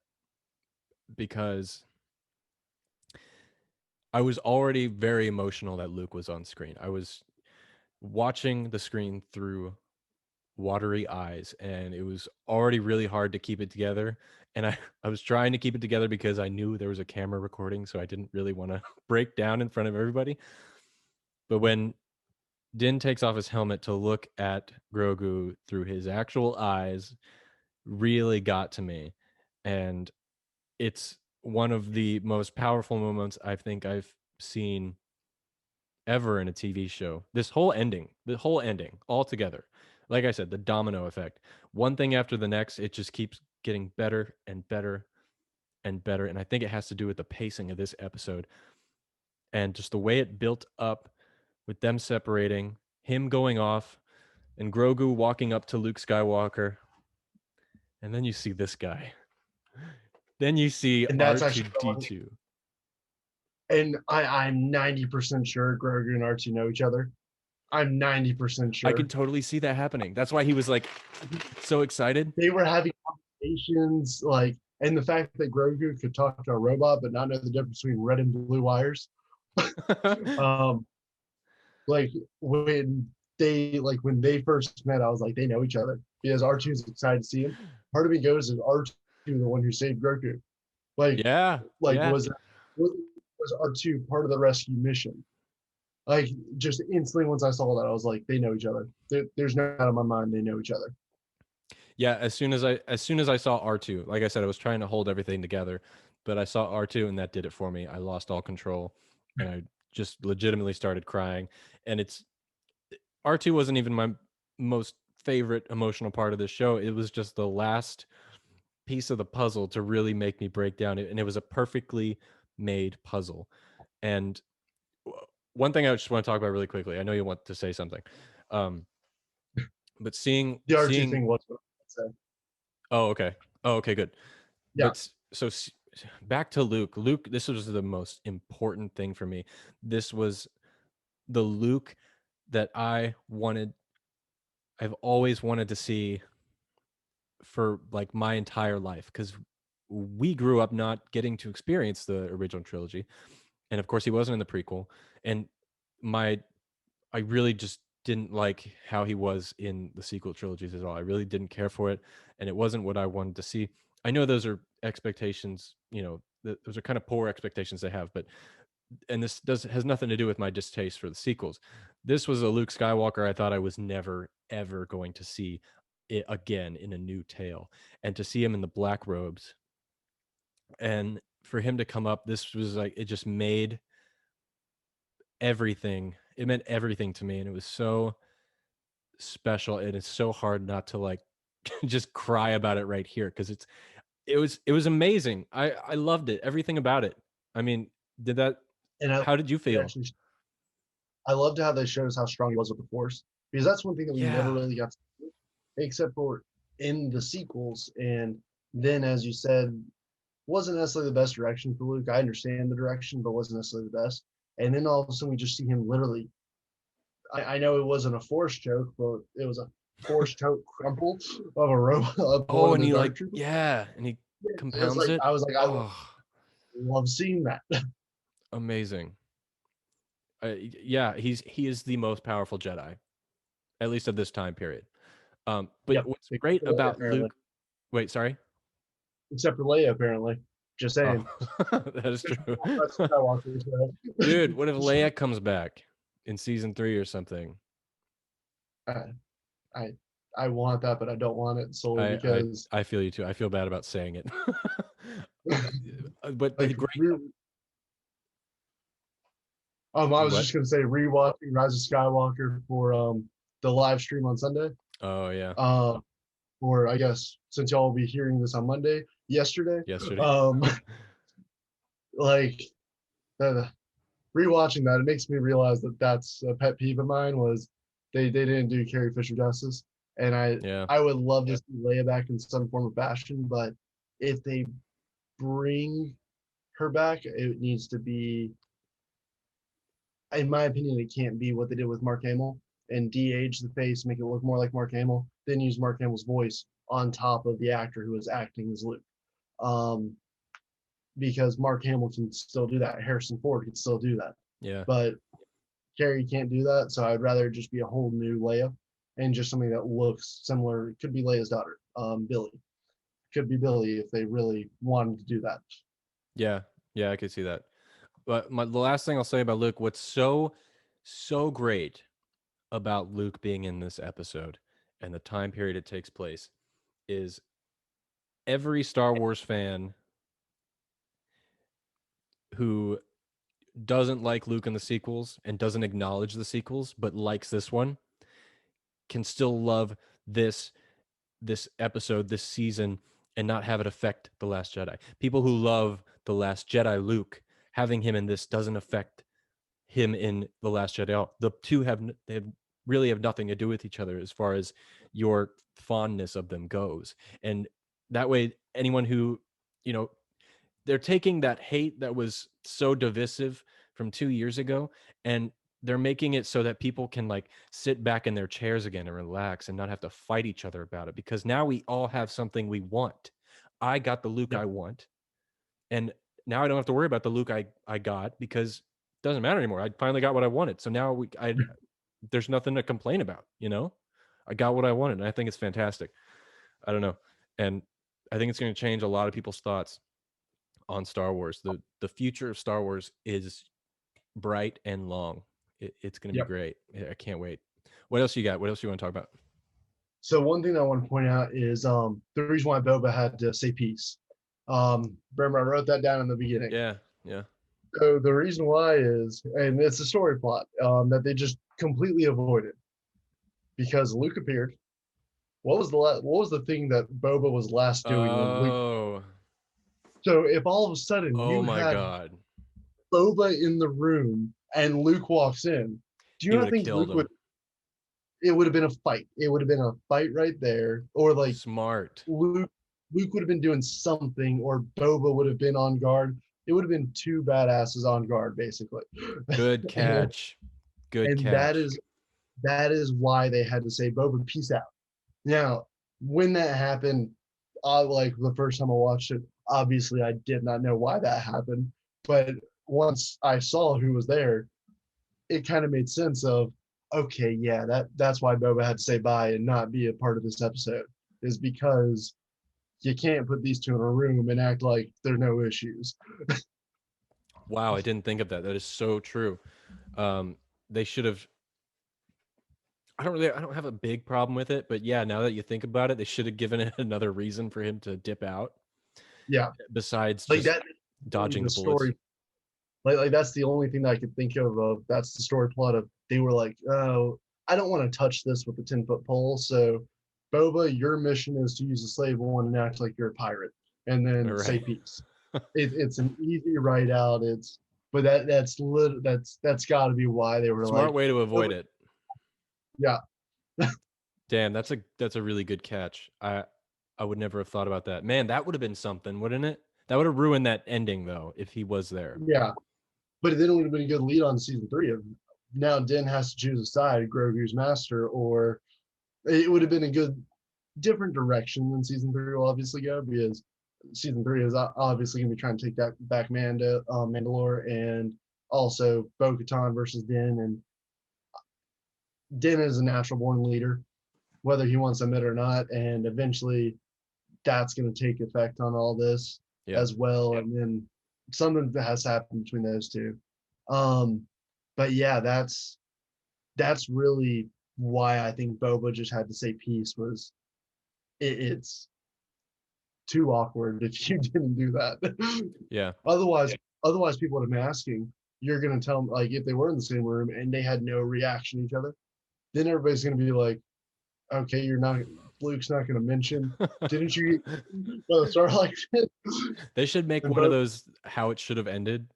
because I was already very emotional that Luke was on screen. I was watching the screen through watery eyes, and it was already really hard to keep it together. And I was trying to keep it together because I knew there was a camera recording, so I didn't really want to break down in front of everybody. But when Din takes off his helmet to look at Grogu through his actual eyes really got to me. And it's one of the most powerful moments I think I've seen ever in a TV show. The whole ending all together. Like I said, the domino effect. One thing after the next, it just keeps getting better and better and better. And I think it has to do with the pacing of this episode and just the way it built up with them separating, him going off, and Grogu walking up to Luke Skywalker. And then you see this guy. Then you see And that's actually R2D2. and I'm 90% sure Grogu and R2 know each other. I'm 90% I sure. could totally see that happening. That's why he was like so excited. They were having conversations, like, and the fact that Grogu could talk to a robot but not know the difference between red and blue wires. Like when they first met, I was like, they know each other because R2's excited to see him. Part of me goes, is R2 the one who saved Grogu? Yeah. Was R2 part of the rescue mission? Like, just instantly once I saw that, I was like, they know each other. There's no doubt in my mind they know each other. Yeah, as soon as I saw R2, like I said, I was trying to hold everything together, but I saw R2 and that did it for me. I lost all control and I just legitimately started crying. And it's R2 wasn't even my most favorite emotional part of this show. It was just the last piece of the puzzle to really make me break down. And it was a perfectly made puzzle. And one thing I just want to talk about really quickly. I know you want to say something. But The R2 thing was what I said. Oh, okay. Oh, okay, good. Yeah. But back to Luke. Luke, this was the most important thing for me. This was the Luke that I've always wanted to see for like my entire life because we grew up not getting to experience the original trilogy. And of course he wasn't in the prequel. And I really just didn't like how he was in the sequel trilogies at all. I really didn't care for it, and it wasn't what I wanted to see. I know those are expectations, those are kind of poor expectations they have, but and this has nothing to do with my distaste for the sequels. This was a Luke Skywalker I thought I was never ever going to see it again in a new tale, and to see him in the black robes, and for him to come up, this was like it just made everything. It meant everything to me, and it was so special, and it's so hard not to like just cry about it right here because it was amazing. I loved it, everything about it. I mean, did that And how did you feel? actually, I loved how they showed us how strong he was with the Force, because that's one thing that we never Yeah. really got to see, except for in the sequels. And then, as you said, wasn't necessarily the best direction for Luke. I understand the direction, but wasn't necessarily the best. And then all of a sudden, we just see him literally. I know it wasn't a Force choke, but it was a Force choke crumple of a robot. Of one Oh, of and the he Dark like Troopers. and he It was compounds like it. I was like, I Oh, love seeing that. amazing. Yeah, he is the most powerful Jedi, at least of this time period. But Yep. what's Except great for Leia, about apparently. Luke? Wait, sorry. Except for Leia, apparently. Just saying. Oh, that is true. That's Skywalker, so. Dude, what if Leia comes back in season 3 or something? I I want that, but I don't want it solely I I because I feel you too. I feel bad about saying it. But the like great I was what? just gonna say rewatching Rise of Skywalker for the live stream on Sunday. Oh yeah, Um or I guess since y'all will be hearing this on Monday, yesterday. yesterday. Um like the rewatching that, it makes me realize that that's a pet peeve of mine was they didn't do Carrie Fisher justice. And Yeah. I would love to see Leia back in some form of fashion, but if they bring her back, it needs to be, in my opinion, it can't be what they did with Mark Hamill and de-age the face, make it look more like Mark Hamill, then use Mark Hamill's voice on top of the actor who was acting as Luke. Um, because Mark Hamill can still do that. Harrison Ford can still do that. Yeah. But Carrie can't do that, so I'd rather just be a whole new Leia and just something that looks similar. It could be Leia's daughter, Billy. Could be Billy if they really wanted to do that. Yeah. Yeah, I could see that. But the last thing I'll say about Luke, what's so great about Luke being in this episode and the time period it takes place is every Star Wars fan who doesn't like Luke in the sequels and doesn't acknowledge the sequels, but likes this one, can still love this episode, this season, and not have it affect The Last Jedi. People who love The Last Jedi Luke, having him in this doesn't affect him in The Last Jedi at all. The two really have nothing to do with each other as far as your fondness of them goes. And that way, anyone who, you know, they're taking that hate that was so divisive from 2 years ago, and they're making it so that people can like sit back in their chairs again and relax and not have to fight each other about it, because now we all have something we want. I got the Luke I want, and now I don't have to worry about the Luke I got, because it doesn't matter anymore. I finally got what I wanted. So now there's nothing to complain about, you know? I got what I wanted, and I think it's fantastic. I don't know. And I think it's going to change a lot of people's thoughts on Star Wars. The future of Star Wars is bright and long. It's going to be great. I can't wait. What else you got? What else you want to talk about? So one thing I want to point out is the reason why Boba had to say peace. Remember, I wrote that down in the beginning. Yeah. So the reason why is, and it's a story plot that they just completely avoided, because Luke appeared. What was the thing that Boba was last doing when Luke? So if all of a sudden you had God, Boba in the room and Luke walks in, do you not think Luke would? It would have been a fight. It would have been a fight right there, or like smart. Luke would have been doing something, or Boba would have been on guard. It would have been two badasses on guard, basically. Good catch. Good catch. That is why they had to say, Boba, peace out. Now, when that happened, like the first time I watched it, obviously I did not know why that happened. But once I saw who was there, it kind of made sense of, okay, yeah, that's why Boba had to say bye and not be a part of this episode, is because you can't put these two in a room and act like there are no issues. Wow, I didn't think of that. That is so true. They should have. I don't have a big problem with it, but yeah, now that you think about it, they should have given it another reason for him to dip out. Yeah. Besides like just that, dodging the story. Like that's the only thing that I could think of. That's the story plot of, they were like, oh, I don't want to touch this with a 10-foot pole. So, Boba, your mission is to use a slave one and act like you're a pirate, and then say peace. It's an easy write out. But that's got to be why they were smart like, way to avoid it. Yeah. Damn, that's a really good catch. I would never have thought about that. Man, that would have been something, wouldn't it? That would have ruined that ending though, if he was there. Yeah. But then it would have been a good lead on season 3 of, now Din has to choose a side, Grogu's master, or it would have been a good different direction than season 3 will obviously go, because season 3 is obviously going to be trying to take that back Mandalore, and also Bo-Katan versus Din. And Din is a natural born leader, whether he wants to admit it or not, and eventually that's going to take effect on all this as well. And then something that has happened between those two. But yeah, that's really why I think Boba just had to say peace, was it's too awkward if you didn't do that. Yeah. Otherwise people would have been asking, you're going to tell them, like, if they were in the same room and they had no reaction to each other, then everybody's going to be like, okay, Luke's not going to mention, didn't you start like this? They should make one of those how it should have ended,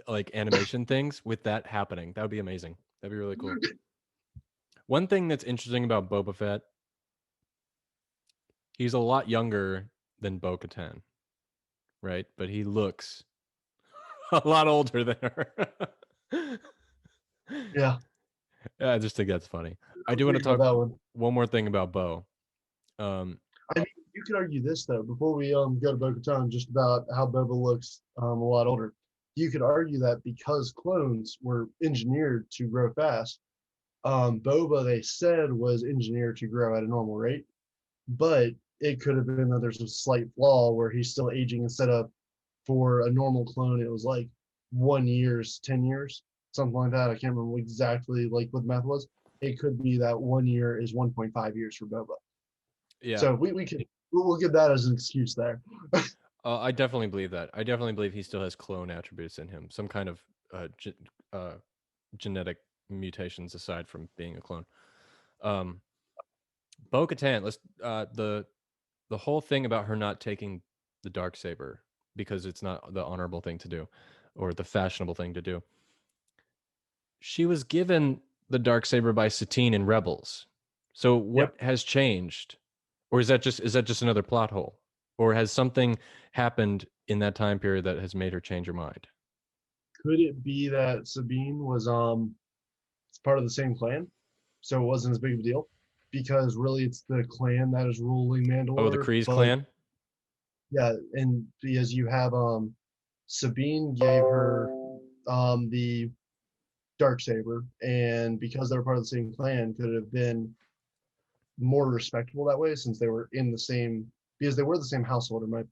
like animation things with that happening. That would be amazing. That'd be really cool. One thing that's interesting about Boba Fett, he's a lot younger than Bo-Katan, right? But he looks a lot older than her. Yeah. I just think that's funny. I do want to talk about one more thing about Bo. I mean, you could argue this though, before we go to Bo-Katan, just about how Boba looks a lot older. You could argue that because clones were engineered to grow fast, Boba, they said, was engineered to grow at a normal rate, but it could have been that there's a slight flaw where he's still aging, instead of, for a normal clone, it was like 1 year, 10 years, something like that. I can't remember exactly like what the math was. it could be that 1 year is 1.5 years for Boba. Yeah. So we'll give that as an excuse there. I definitely believe that. I definitely believe he still has clone attributes in him, some kind of genetic mutations aside from being a clone. Bo-Katan, let's the whole thing about her not taking the dark saber because it's not the honorable thing to do or the fashionable thing to do. She was given the dark saber by Satine in Rebels. So what has changed? Or is that just another plot hole? Or has something happened in that time period that has made her change her mind? Could it be that Sabine was part of the same clan, so it wasn't as big of a deal? Because really, it's the clan that is ruling Oh, the Mandalore. Kryze But clan? yeah, and because you have Sabine gave her the dark saber, and because they're part of the same clan, could have been more respectable that way since they were in the same because they were the same household. Am I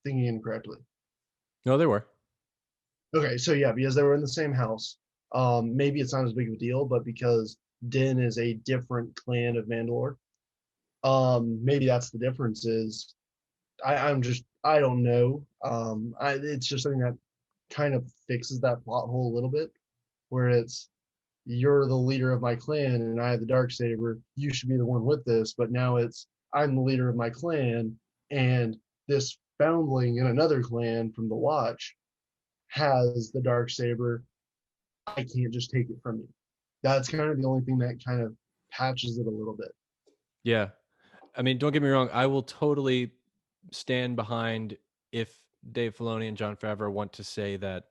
thinking incorrectly? No, they were. Okay, so yeah, because they were in the same house, maybe it's not as big of a deal, but because Din is a different clan of Mandalore, maybe that's the difference. Is I don't know. It's just something that kind of fixes that plot hole a little bit, where it's you're the leader of my clan and I have the dark saber. You should be the one with this, but now it's I'm the leader of my clan and this foundling in another clan from the Watch has the dark saber. I can't just take it from you. That's kind of the only thing that kind of patches it a little bit. Yeah. I mean, don't get me wrong. I will totally stand behind if Dave Filoni and Jon Favreau want to say that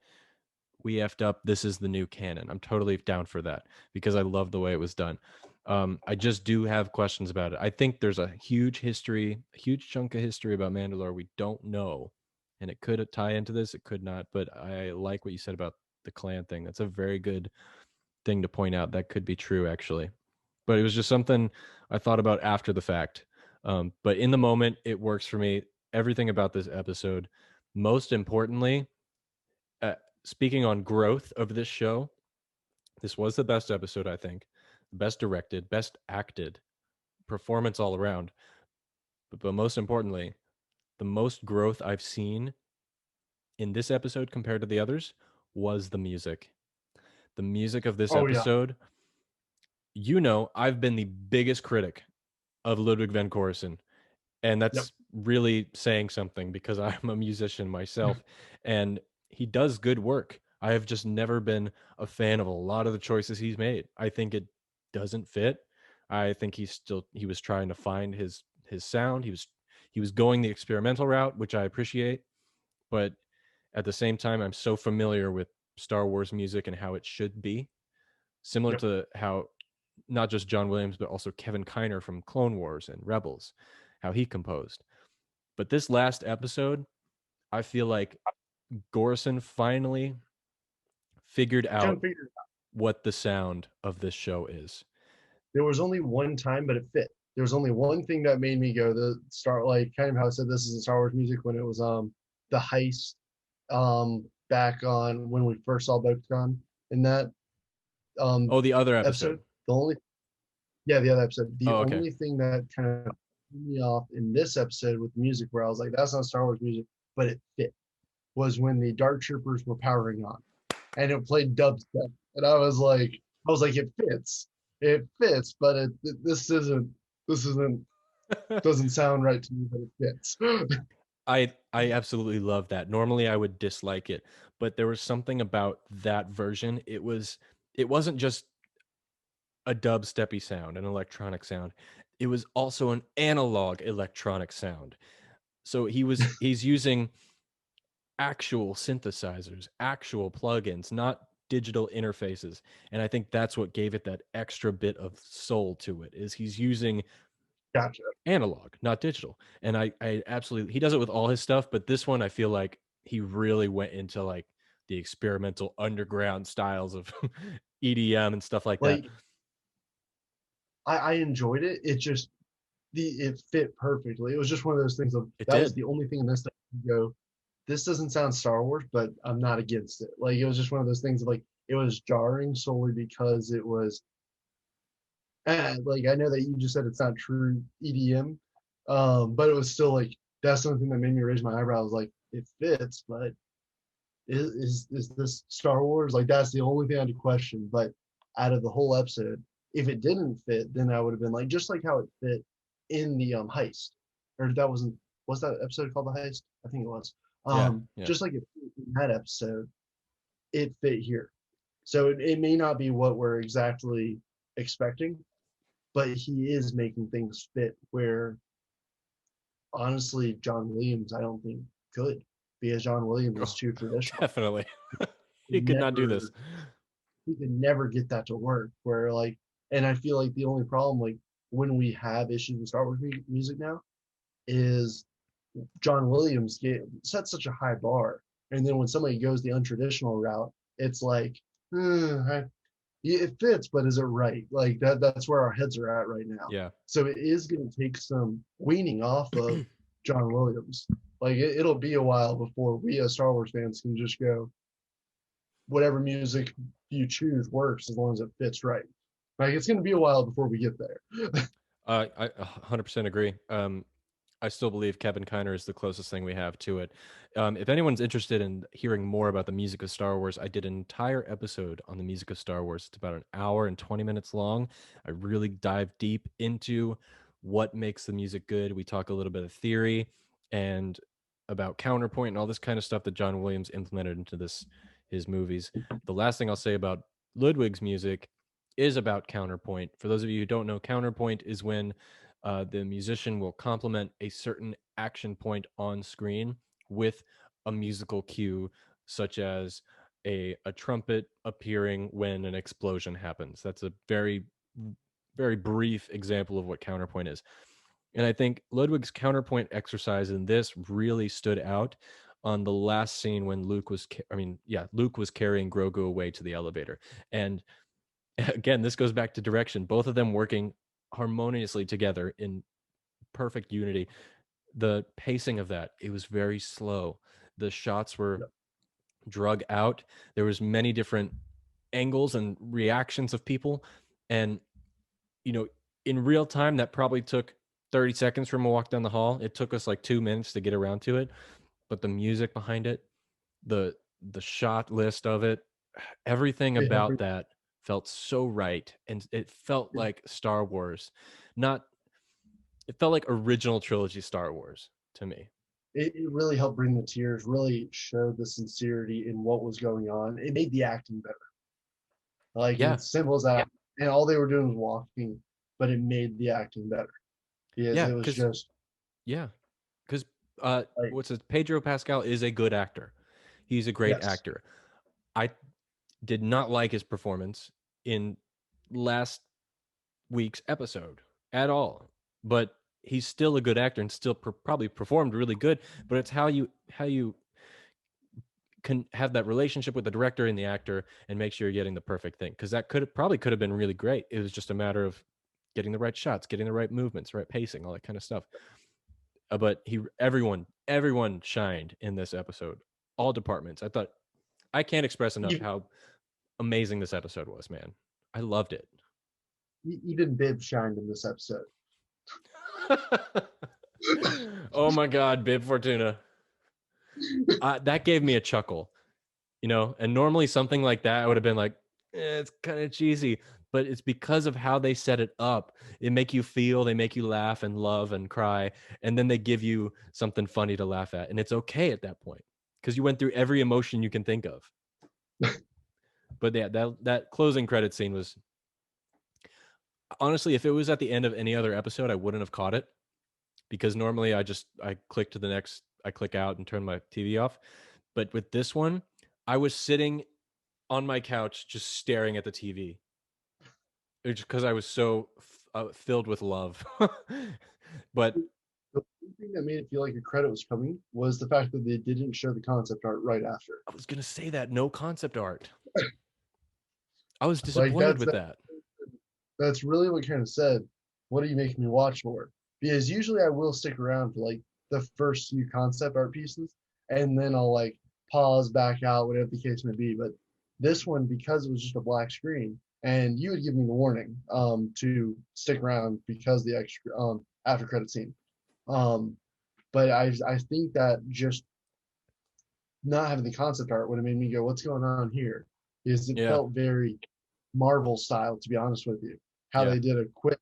we effed up. This is the new canon. I'm totally down for that because I love the way it was done. I just do have questions about it. I think there's a huge chunk of history about Mandalore we don't know, and it could tie into this. It could not, but I like what you said about the clan thing. That's a very good thing to point out. That could be true, actually. But it was just something I thought about after the fact. But in the moment, it works for me. Everything about this episode, most importantly, uh, speaking on growth of this show, this was the best episode, I think. Best directed, best acted, performance all around. But most importantly, the most growth I've seen in this episode compared to the others was the music. The music of this Oh yeah. episode, I've been the biggest critic of Ludwig van Korissen. And Yep. that's really saying something because I'm a musician myself and he does good work. I have just never been a fan of a lot of the choices he's made. I think it doesn't fit. I think he was trying to find his sound. He was going the experimental route, which I appreciate, but at the same time I'm so familiar with Star Wars music and how it should be, similar Yep. to how not just John Williams but also Kevin Kiner from Clone Wars and Rebels, how he composed. But this last episode, I feel like Gorson finally figured Kind out of figured what the sound of this show is. there was only one time, but it fit. There was only one thing that made me go the start like kind of how I said this is the Star Wars music when it was the heist back on when we first saw Bo-Katan in that um Oh, the other episode. episode. The only the other episode. The Oh, okay. only thing that kind of threw me off in this episode with music where I was like, that's not Star Wars music, but it fit was when the Dark Troopers were powering on and it played dubstep. And I was like, it fits. It fits, but this isn't doesn't sound right to me, but it fits. I absolutely love that. Normally I would dislike it, but there was something about that version. It wasn't just a dubsteppy sound, an electronic sound. It was also an analog electronic sound. So he's using actual synthesizers, actual plugins, not digital interfaces. And I think that's what gave it that extra bit of soul to it is he's using Gotcha. analog, not digital. And I absolutely, he does it with all his stuff, but this one I feel like he really went into like the experimental underground styles of EDM and stuff like that. Like I enjoyed it. It just it fit perfectly. It was just one of those things of It that was did. the only thing in this that you go, this doesn't sound Star Wars, but I'm not against it. Like it was just one of those things of like it was jarring solely because it was Like I know that you just said it's not true EDM, but it was still like that's something that made me raise my eyebrows. Like it fits, but is this Star Wars? Like that's the only thing I had to question. But out of the whole episode, if it didn't fit, then I would have been like just like how it fit in the heist, or that wasn't was that episode called the heist? I think it was. Yeah, yeah. Just like it fit in that episode, it fit here. So it may not be what we're exactly expecting, but he is making things fit where honestly John Williams I don't think could, because John Williams is Oh, too traditional. definitely. He could not do this. Never he could never get that to work. Where like, and I feel like the only problem like when we have issues with Star Wars music now is John Williams set such a high bar, and then when somebody goes the untraditional route, it's like, it fits, but is it right? Like that's where our heads are at right now. Yeah. So it is going to take some weaning off of John Williams. Like it'll be a while before we as Star Wars fans can just go, whatever music you choose works as long as it fits right. Like it's going to be a while before we get there. I 100% agree. I still believe Kevin Kiner is the closest thing we have to it. If anyone's interested in hearing more about the music of Star Wars, I did an entire episode on the music of Star Wars. It's about an hour and 20 minutes long. I really dive deep into what makes the music good. We talk a little bit of theory and about counterpoint and all this kind of stuff that John Williams implemented into his movies. The last thing I'll say about Ludwig's music is about counterpoint. For those of you who don't know, counterpoint is when the musician will complement a certain action point on screen with a musical cue, such as a trumpet appearing when an explosion happens. That's a very, very brief example of what counterpoint is. And I think Ludwig's counterpoint exercise in this really stood out on the last scene when Luke was carrying Grogu away to the elevator. And again, this goes back to direction. Both of them working harmoniously together in perfect unity. The pacing of that, it was very slow. The shots were drug out. There was many different angles and reactions of people. And, in real time, that probably took 30 seconds from a walk down the hall. It took us like 2 minutes to get around to it. But the music behind it, the shot list of it, everything about that felt so right, and it felt like Star Wars. It felt like original trilogy Star Wars to me. It really helped bring the tears, really showed the sincerity in what was going on. It made the acting better. Like it's simple as that. And all they were doing was walking, but it made the acting better. Because it was just because what's it? Pedro Pascal is a good actor. He's a great actor. I did not like his performance in last week's episode at all, but he's still a good actor and still probably performed really good. But it's how you can have that relationship with the director and the actor and make sure you're getting the perfect thing, because that could have been really great. It was just a matter of getting the right shots, getting the right movements, right pacing, all that kind of stuff. But everyone shined in this episode, all departments. I can't express enough how amazing this episode was, man. I loved it. Even Bib shined in this episode. Oh my God, Bib Fortuna. That gave me a chuckle, and normally something like that I would have been like, it's kind of cheesy, but it's because of how they set it up. They make you laugh and love and cry, and then they give you something funny to laugh at, and it's okay at that point because you went through every emotion you can think of. But yeah, that closing credit scene was, honestly, if it was at the end of any other episode, I wouldn't have caught it, because normally I click to the next, I click out and turn my TV off. But with this one, I was sitting on my couch just staring at the TV, because I was so filled with love. But the thing that made it feel like a credit was coming was the fact that they didn't show the concept art right after. I was gonna say that, no concept art. I was disappointed with that. That's really what kind of said, what are you making me watch for? Because usually I will stick around for like the first few concept art pieces, and then I'll like pause, back out, whatever the case may be. But this one, because it was just a black screen, and you had given me the warning to stick around because the extra after credit scene. But I think that just not having the concept art would have made me go, "What's going on here?" Because it Yeah. felt very Marvel style, to be honest with you. How Yeah. they did a quick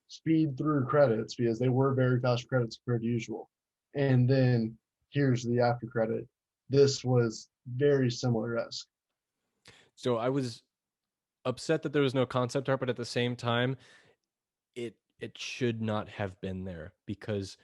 speed through credits because they were very fast credits compared to usual. And then here's the after credit. This was very similar-esque. So I was upset that there was no concept art, but at the same time, it should not have been there because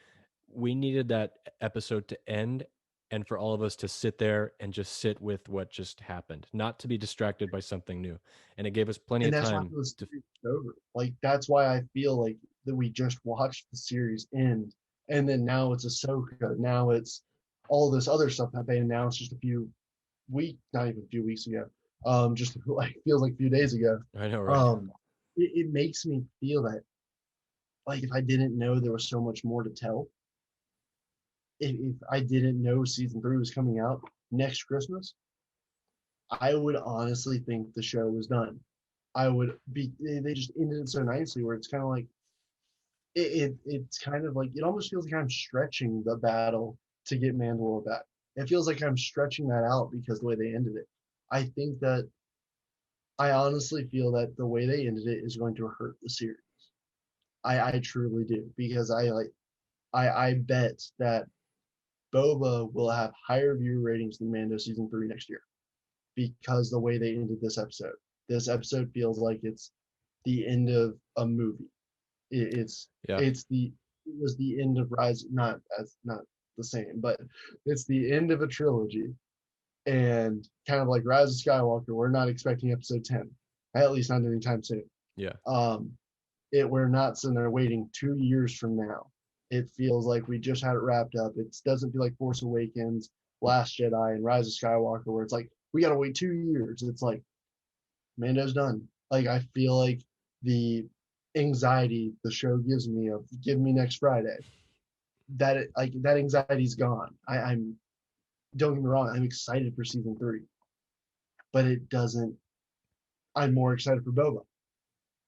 we needed that episode to end and for all of us to sit there and just sit with what just happened, not to be distracted by something new. And it gave us plenty And of that's why time the to series is over. Like that's why I feel like that we just watched the series end, and then now it's Ahsoka. Now it's all this other stuff that they announced just a few not even a few weeks ago. Just like feels like a few days ago. I know, right? Um, it makes me feel that like if I didn't know there was so much more to tell, if I didn't know season 3 was coming out next Christmas, I would honestly think the show was done. I would be they just ended it so nicely where it's kind of like it's kind of like it almost feels like I'm stretching the battle to get Mandalore back. It feels like I'm stretching that out because the way they ended it. I think that I honestly feel that the way they ended it is going to hurt the series. I truly do because I bet that Boba will have higher view ratings than Mando season 3 next year because the way they ended this episode. This episode feels like it's the end of a movie. It's Yeah. it was the end of Rise, not the same, but it's the end of a trilogy, and kind of like Rise of Skywalker. We're not expecting episode 10, at least not anytime soon. Yeah. We're not sitting there waiting 2 years from now. It feels like we just had it wrapped up. It doesn't feel like Force Awakens, Last Jedi, and Rise of Skywalker, where it's like we got to wait 2 years. It's like Mando's done. Like I feel like the anxiety the show gives me of give me next Friday, that anxiety's gone. I'm don't get me wrong, I'm excited for season 3, but it doesn't. I'm more excited for Boba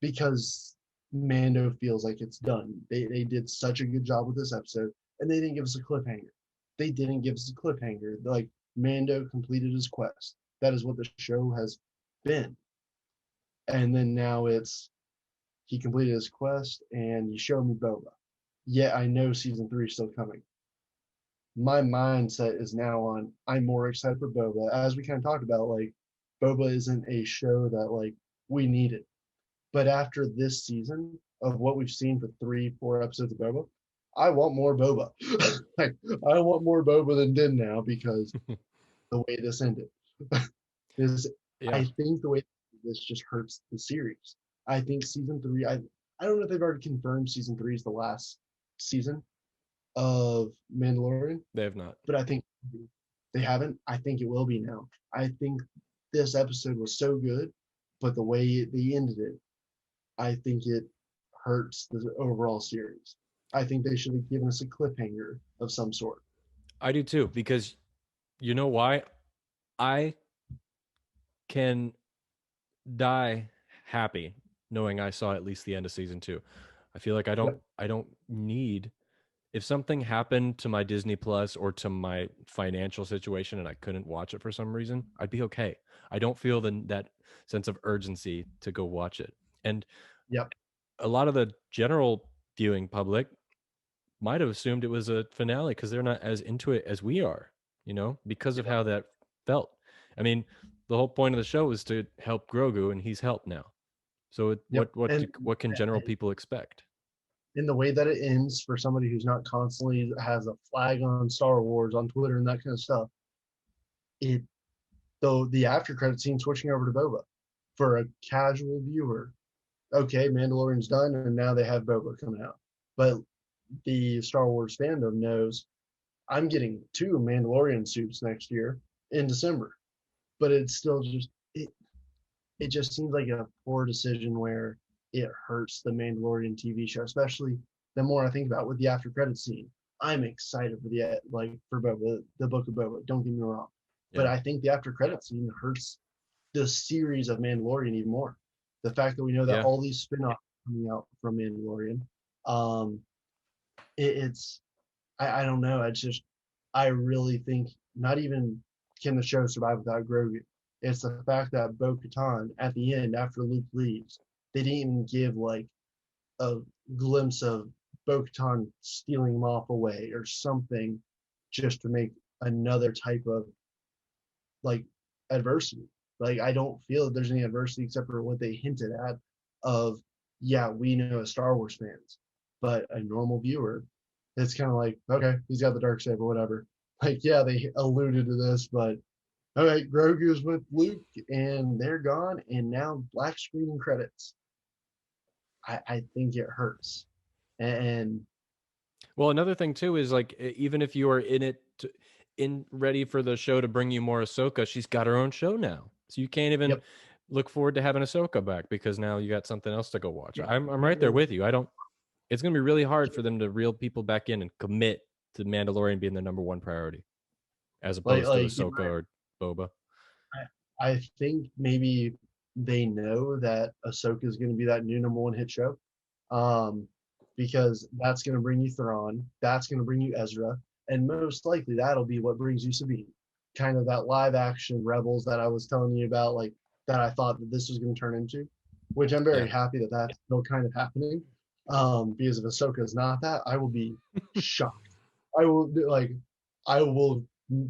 because Mando feels like it's done. They did such a good job with this episode, and they didn't give us a cliffhanger. They didn't give us a cliffhanger. Like Mando completed his quest. That is what the show has been. And then now it's he completed his quest and you show me Boba. Yet I know season 3 is still coming. My mindset is now on I'm more excited for Boba. As we kind of talked about, like Boba isn't a show that like we needed. But after this season of what we've seen for 3, 4 episodes of Boba, I want more Boba. Like I want more Boba than Din now because the way this ended is Yeah. I think the way this just hurts the series. I think season 3. I don't know if they've already confirmed season 3 is the last season of Mandalorian, They have not. but I think they haven't. I think it will be now. I think this episode was so good, but the way they ended it, I think it hurts the overall series. I think they should have given us a cliffhanger of some sort. I do too, because you know why? I can die happy knowing I saw at least the end of season 2. I feel like Yep. I don't need if something happened to my Disney Plus or to my financial situation and I couldn't watch it for some reason, I'd be okay. I don't feel that sense of urgency to go watch it. And Yep. a lot of the general viewing public might have assumed it was a finale because they're not as into it as we are, because of Yep. how that felt. I mean, the whole point of the show is to help Grogu, and he's helped now. So Yep. what can general people expect? In the way that it ends for somebody who's not constantly has a flag on Star Wars on Twitter and that kind of stuff, it though the after credit scene switching over to Boba for a casual viewer. Okay, Mandalorian's done, and now they have Boba coming out. But the Star Wars fandom knows I'm getting 2 Mandalorian suits next year in December. But it's still just it just seems like a poor decision where it hurts the Mandalorian TV show, especially the more I think about it with the after credit scene. I'm excited for for Boba, the Book of Boba. Don't get me wrong, but Yeah. I think the after credit scene hurts the series of Mandalorian even more The fact that we know that Yeah. all these spin-offs coming out from Mandalorian, um, it's I don't know. It's just I really think not even can the show survive without Grogu. It's the fact that Bo-Katan at the end after Luke leaves, they didn't even give like a glimpse of Bo-Katan stealing him off away or something, just to make another type of like adversity. Like I don't feel that there's any adversity except for what they hinted at of, yeah, we know as Star Wars fans, but a normal viewer, it's kind of like, okay, he's got the dark saber, whatever. Like, yeah, they alluded to this, but all right, Grogu's with Luke and they're gone, and now black screen and credits. I think it hurts. And Well, another thing too is like even if you are in it in ready for the show to bring you more Ahsoka, she's got her own show now, so you can't even yep, look forward to having Ahsoka back because now you got something else to go watch. yeah, I'm right there with you. I don't. It's going to be really hard for them to reel people back in and commit to Mandalorian being the number one priority, as opposed to like Ahsoka or Boba. I think maybe they know that Ahsoka is going to be that new number one hit show, um, because that's going to bring you Thrawn, that's going to bring you Ezra, and most likely that'll be what brings you Sabine, kind of that live action Rebels that I was telling you about, like that I thought that this was going to turn into, which I'm Yeah. very happy that that's still kind of happening. Because if Ahsoka is not that, I will be shocked. I will like, I will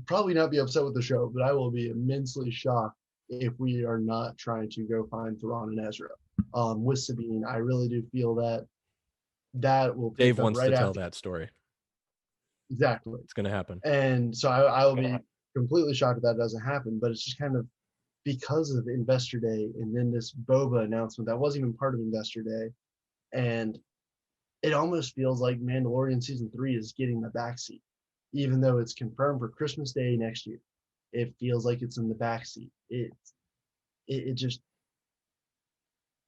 probably not be upset with the show, but I will be immensely shocked if we are not trying to go find Thrawn and Ezra. With Sabine, I really do feel that that will pick Dave up wants right to tell after. that story. Exactly. It's going to happen. And so I will be completely shocked if that doesn't happen, but it's just kind of because of Investor Day and then this Boba announcement that wasn't even part of Investor Day. And it almost feels like Mandalorian season 3 is getting the backseat, even though it's confirmed for Christmas Day next year. It feels like it's in the backseat. It just,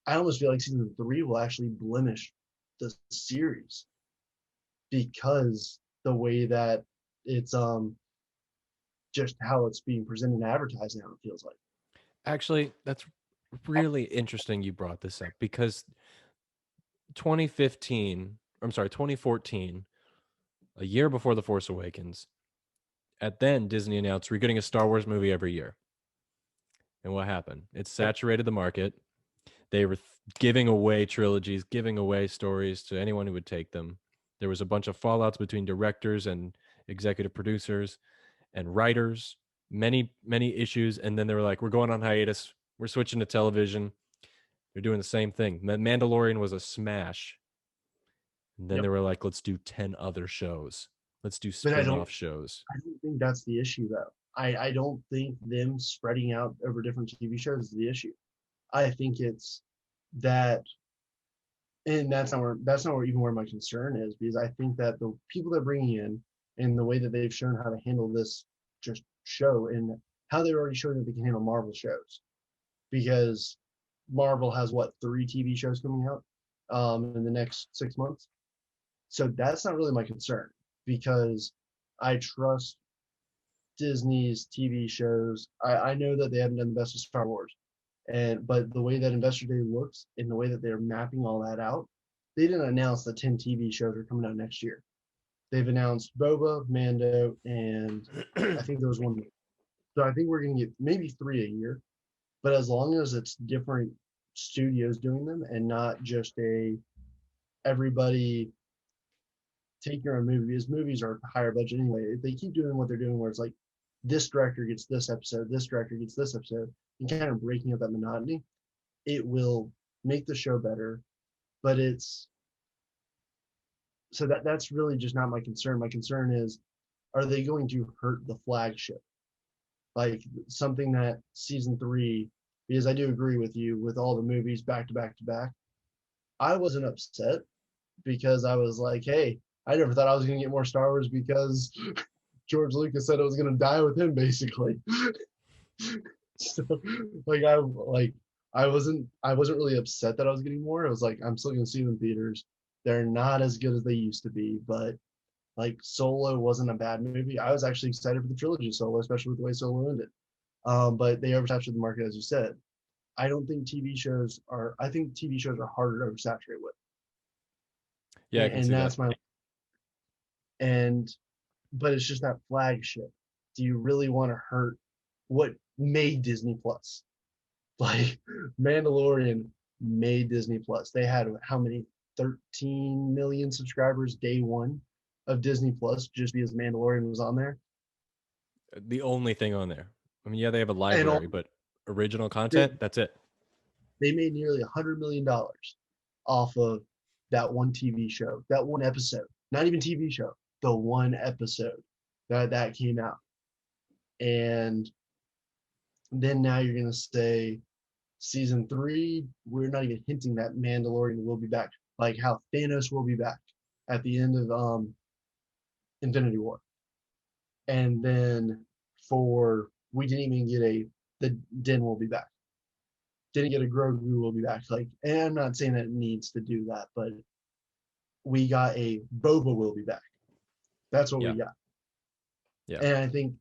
I almost feel like season 3 will actually blemish the series because the way that it's just how it's being presented and advertised now, it feels like. Actually, that's really interesting you brought this up because 2014, a year before The Force Awakens, then Disney announced we're getting a Star Wars movie every year. And what happened? It saturated the market. They were giving away trilogies, giving away stories to anyone who would take them. There was a bunch of fallouts between directors and executive producers and writers, many issues. And then they were like, we're going on hiatus. We're switching to television. They're doing the same thing. Mandalorian was a smash. And then Yep. they were like, let's do 10 other shows. Let's do But spin-off shows. I don't think that's the issue though. I don't think them spreading out over different TV shows is the issue. I think it's that, and that's not where even where my concern is, because I think that the people they're bringing in and the way that they've shown how to handle this just show and how they're already showing that they can handle Marvel shows, because Marvel has what 3 TV shows coming out in the next 6 months. So that's not really my concern because I trust Disney's TV shows. I know that they haven't done the best of Star Wars, but the way that Investor Day looks and the way that they're mapping all that out, they didn't announce that 10 TV shows are coming out next year. They've announced Boba, Mando, and I think there was one more. So I think we're going to get maybe 3 a year, but as long as it's different studios doing them and not just everybody take your own movie, because movies are higher budget anyway. If they keep doing what they're doing, where it's like this director gets this episode, this director gets this episode, and kind of breaking up that monotony, it will make the show better. But it's so that's really just not my concern. My concern is, are they going to hurt the flagship? Like something that season 3, because I do agree with you with all the movies back to back to back. I wasn't upset because I was like, hey, I never thought I was going to get more Star Wars because George Lucas said I was going to die with him, basically. So, I wasn't really upset that I was getting more. I was like, I'm still going to see them in theaters. They're not as good as they used to be, but like Solo wasn't a bad movie. I was actually excited for the trilogy Solo, especially with the way Solo ended. But they oversaturated the market, as you said. I don't think TV shows are. I think TV shows are harder to oversaturate with. Yeah, I can see And that. that's my and but it's just that flagship. Do you really want to hurt what made Disney Plus? Like Mandalorian made Disney Plus. They had how many 13 million subscribers day one of Disney Plus just because Mandalorian was on there. The only thing on there. I mean, yeah, they have a And all, library, but original they, content, that's it. they made nearly $100 million off of that one TV show, that one episode, not even TV show, the one episode that came out. And then now you're gonna say season 3, we're not even hinting that Mandalorian will be back, like how Thanos will be back at the end of Infinity War. And then we didn't even get the Din will be back. Didn't get a Grogu will be back. Like, and I'm not saying that it needs to do that, but we got a Boba will be back. That's what Yeah. we got. Yeah. And I think,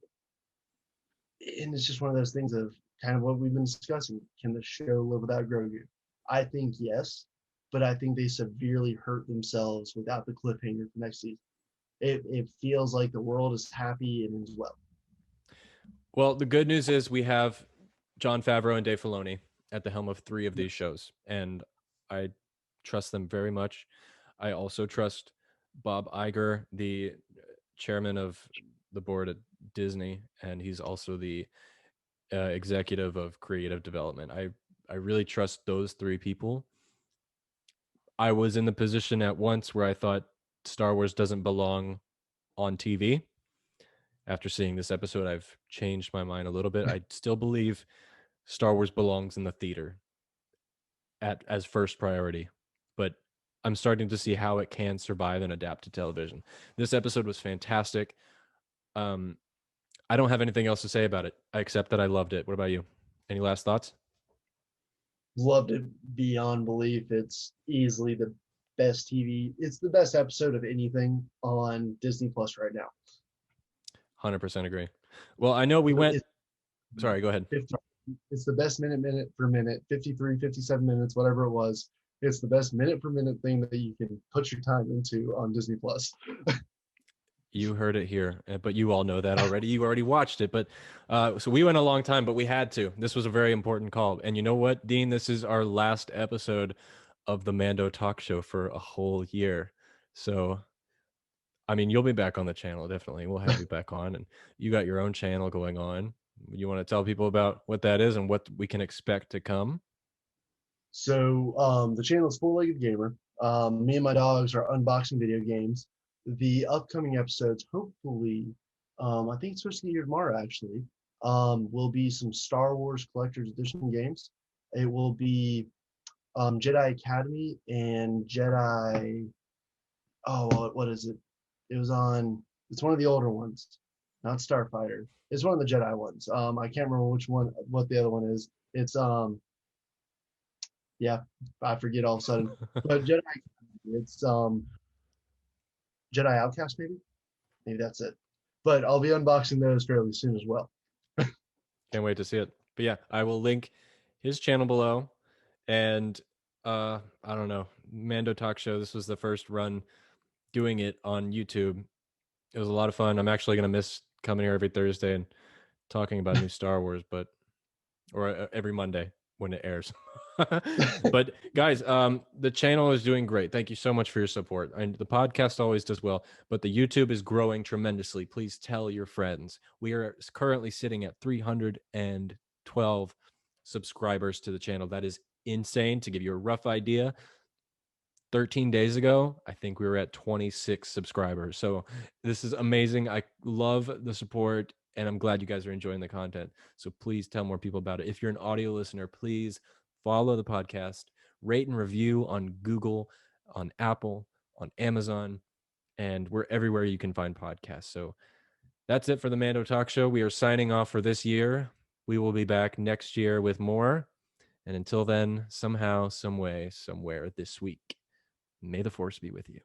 and it's just one of those things of kind of what we've been discussing. Can the show live without Grogu? I think yes, but I think they severely hurt themselves without the cliffhanger for next season. It feels like the world is happy and is well. Well, the good news is we have Jon Favreau and Dave Filoni at the helm of 3 of these shows, and I trust them very much. I also trust Bob Iger, the chairman of the board at Disney, and he's also the executive of creative development. I really trust those 3 people. I was in the position at once where I thought Star Wars doesn't belong on TV. After seeing this episode, I've changed my mind a little bit. I still believe Star Wars belongs in the theater as first priority, but I'm starting to see how it can survive and adapt to television. This episode was fantastic. I don't have anything else to say about it except that I loved it. What about you? Any last thoughts? Loved it beyond belief. It's easily the best TV. It's the best episode of anything on Disney Plus right now. 100% agree. Well, I know we went. Sorry, go ahead. It's the best minute for minute, 53, 57 minutes, whatever it was. It's the best minute per minute thing that you can put your time into on Disney Plus. You heard it here, but you all know that already. You already watched it, but so we went a long time, but we had to. This was a very important call. And you know what, Dean? This is our last episode of the Mando Talk Show for a whole year. So, I mean, you'll be back on the channel, definitely. We'll have you back on, and you got your own channel going on. You want to tell people about what that is and what we can expect to come? So the channel is Full Legged Gamer. Me and my dogs are unboxing video games. The upcoming episodes, hopefully, I think it's supposed to be here tomorrow actually, will be some Star Wars Collector's Edition games. It will be Jedi Academy and Jedi, oh, what is it? It's one of the older ones, not Starfighter. It's one of the Jedi ones. I can't remember what the other one is. It's yeah, I forget all of a sudden. But Jedi, it's Jedi Outcast, maybe that's it. But I'll be unboxing those fairly soon as well. Can't wait to see it. But yeah, I will link his channel below. And I don't know, Mando Talk Show. This was the first run doing it on YouTube. It was a lot of fun. I'm actually gonna miss coming here every Thursday and talking about new Star Wars, or every Monday when it airs. But guys, the channel is doing great. Thank you so much for your support. And the podcast always does well, but the YouTube is growing tremendously. Please tell your friends. We are currently sitting at 312 subscribers to the channel. That is insane. To give you a rough idea, 13 days ago, I think we were at 26 subscribers. So this is amazing. I love the support, and I'm glad you guys are enjoying the content. So please tell more people about it. If you're an audio listener, please follow the podcast, rate and review on Google, on Apple, on Amazon, and we're everywhere you can find podcasts. So that's it for the Mando Talk Show. We are signing off for this year. We will be back next year with more. And until then, somehow, some way, somewhere this week, may the force be with you.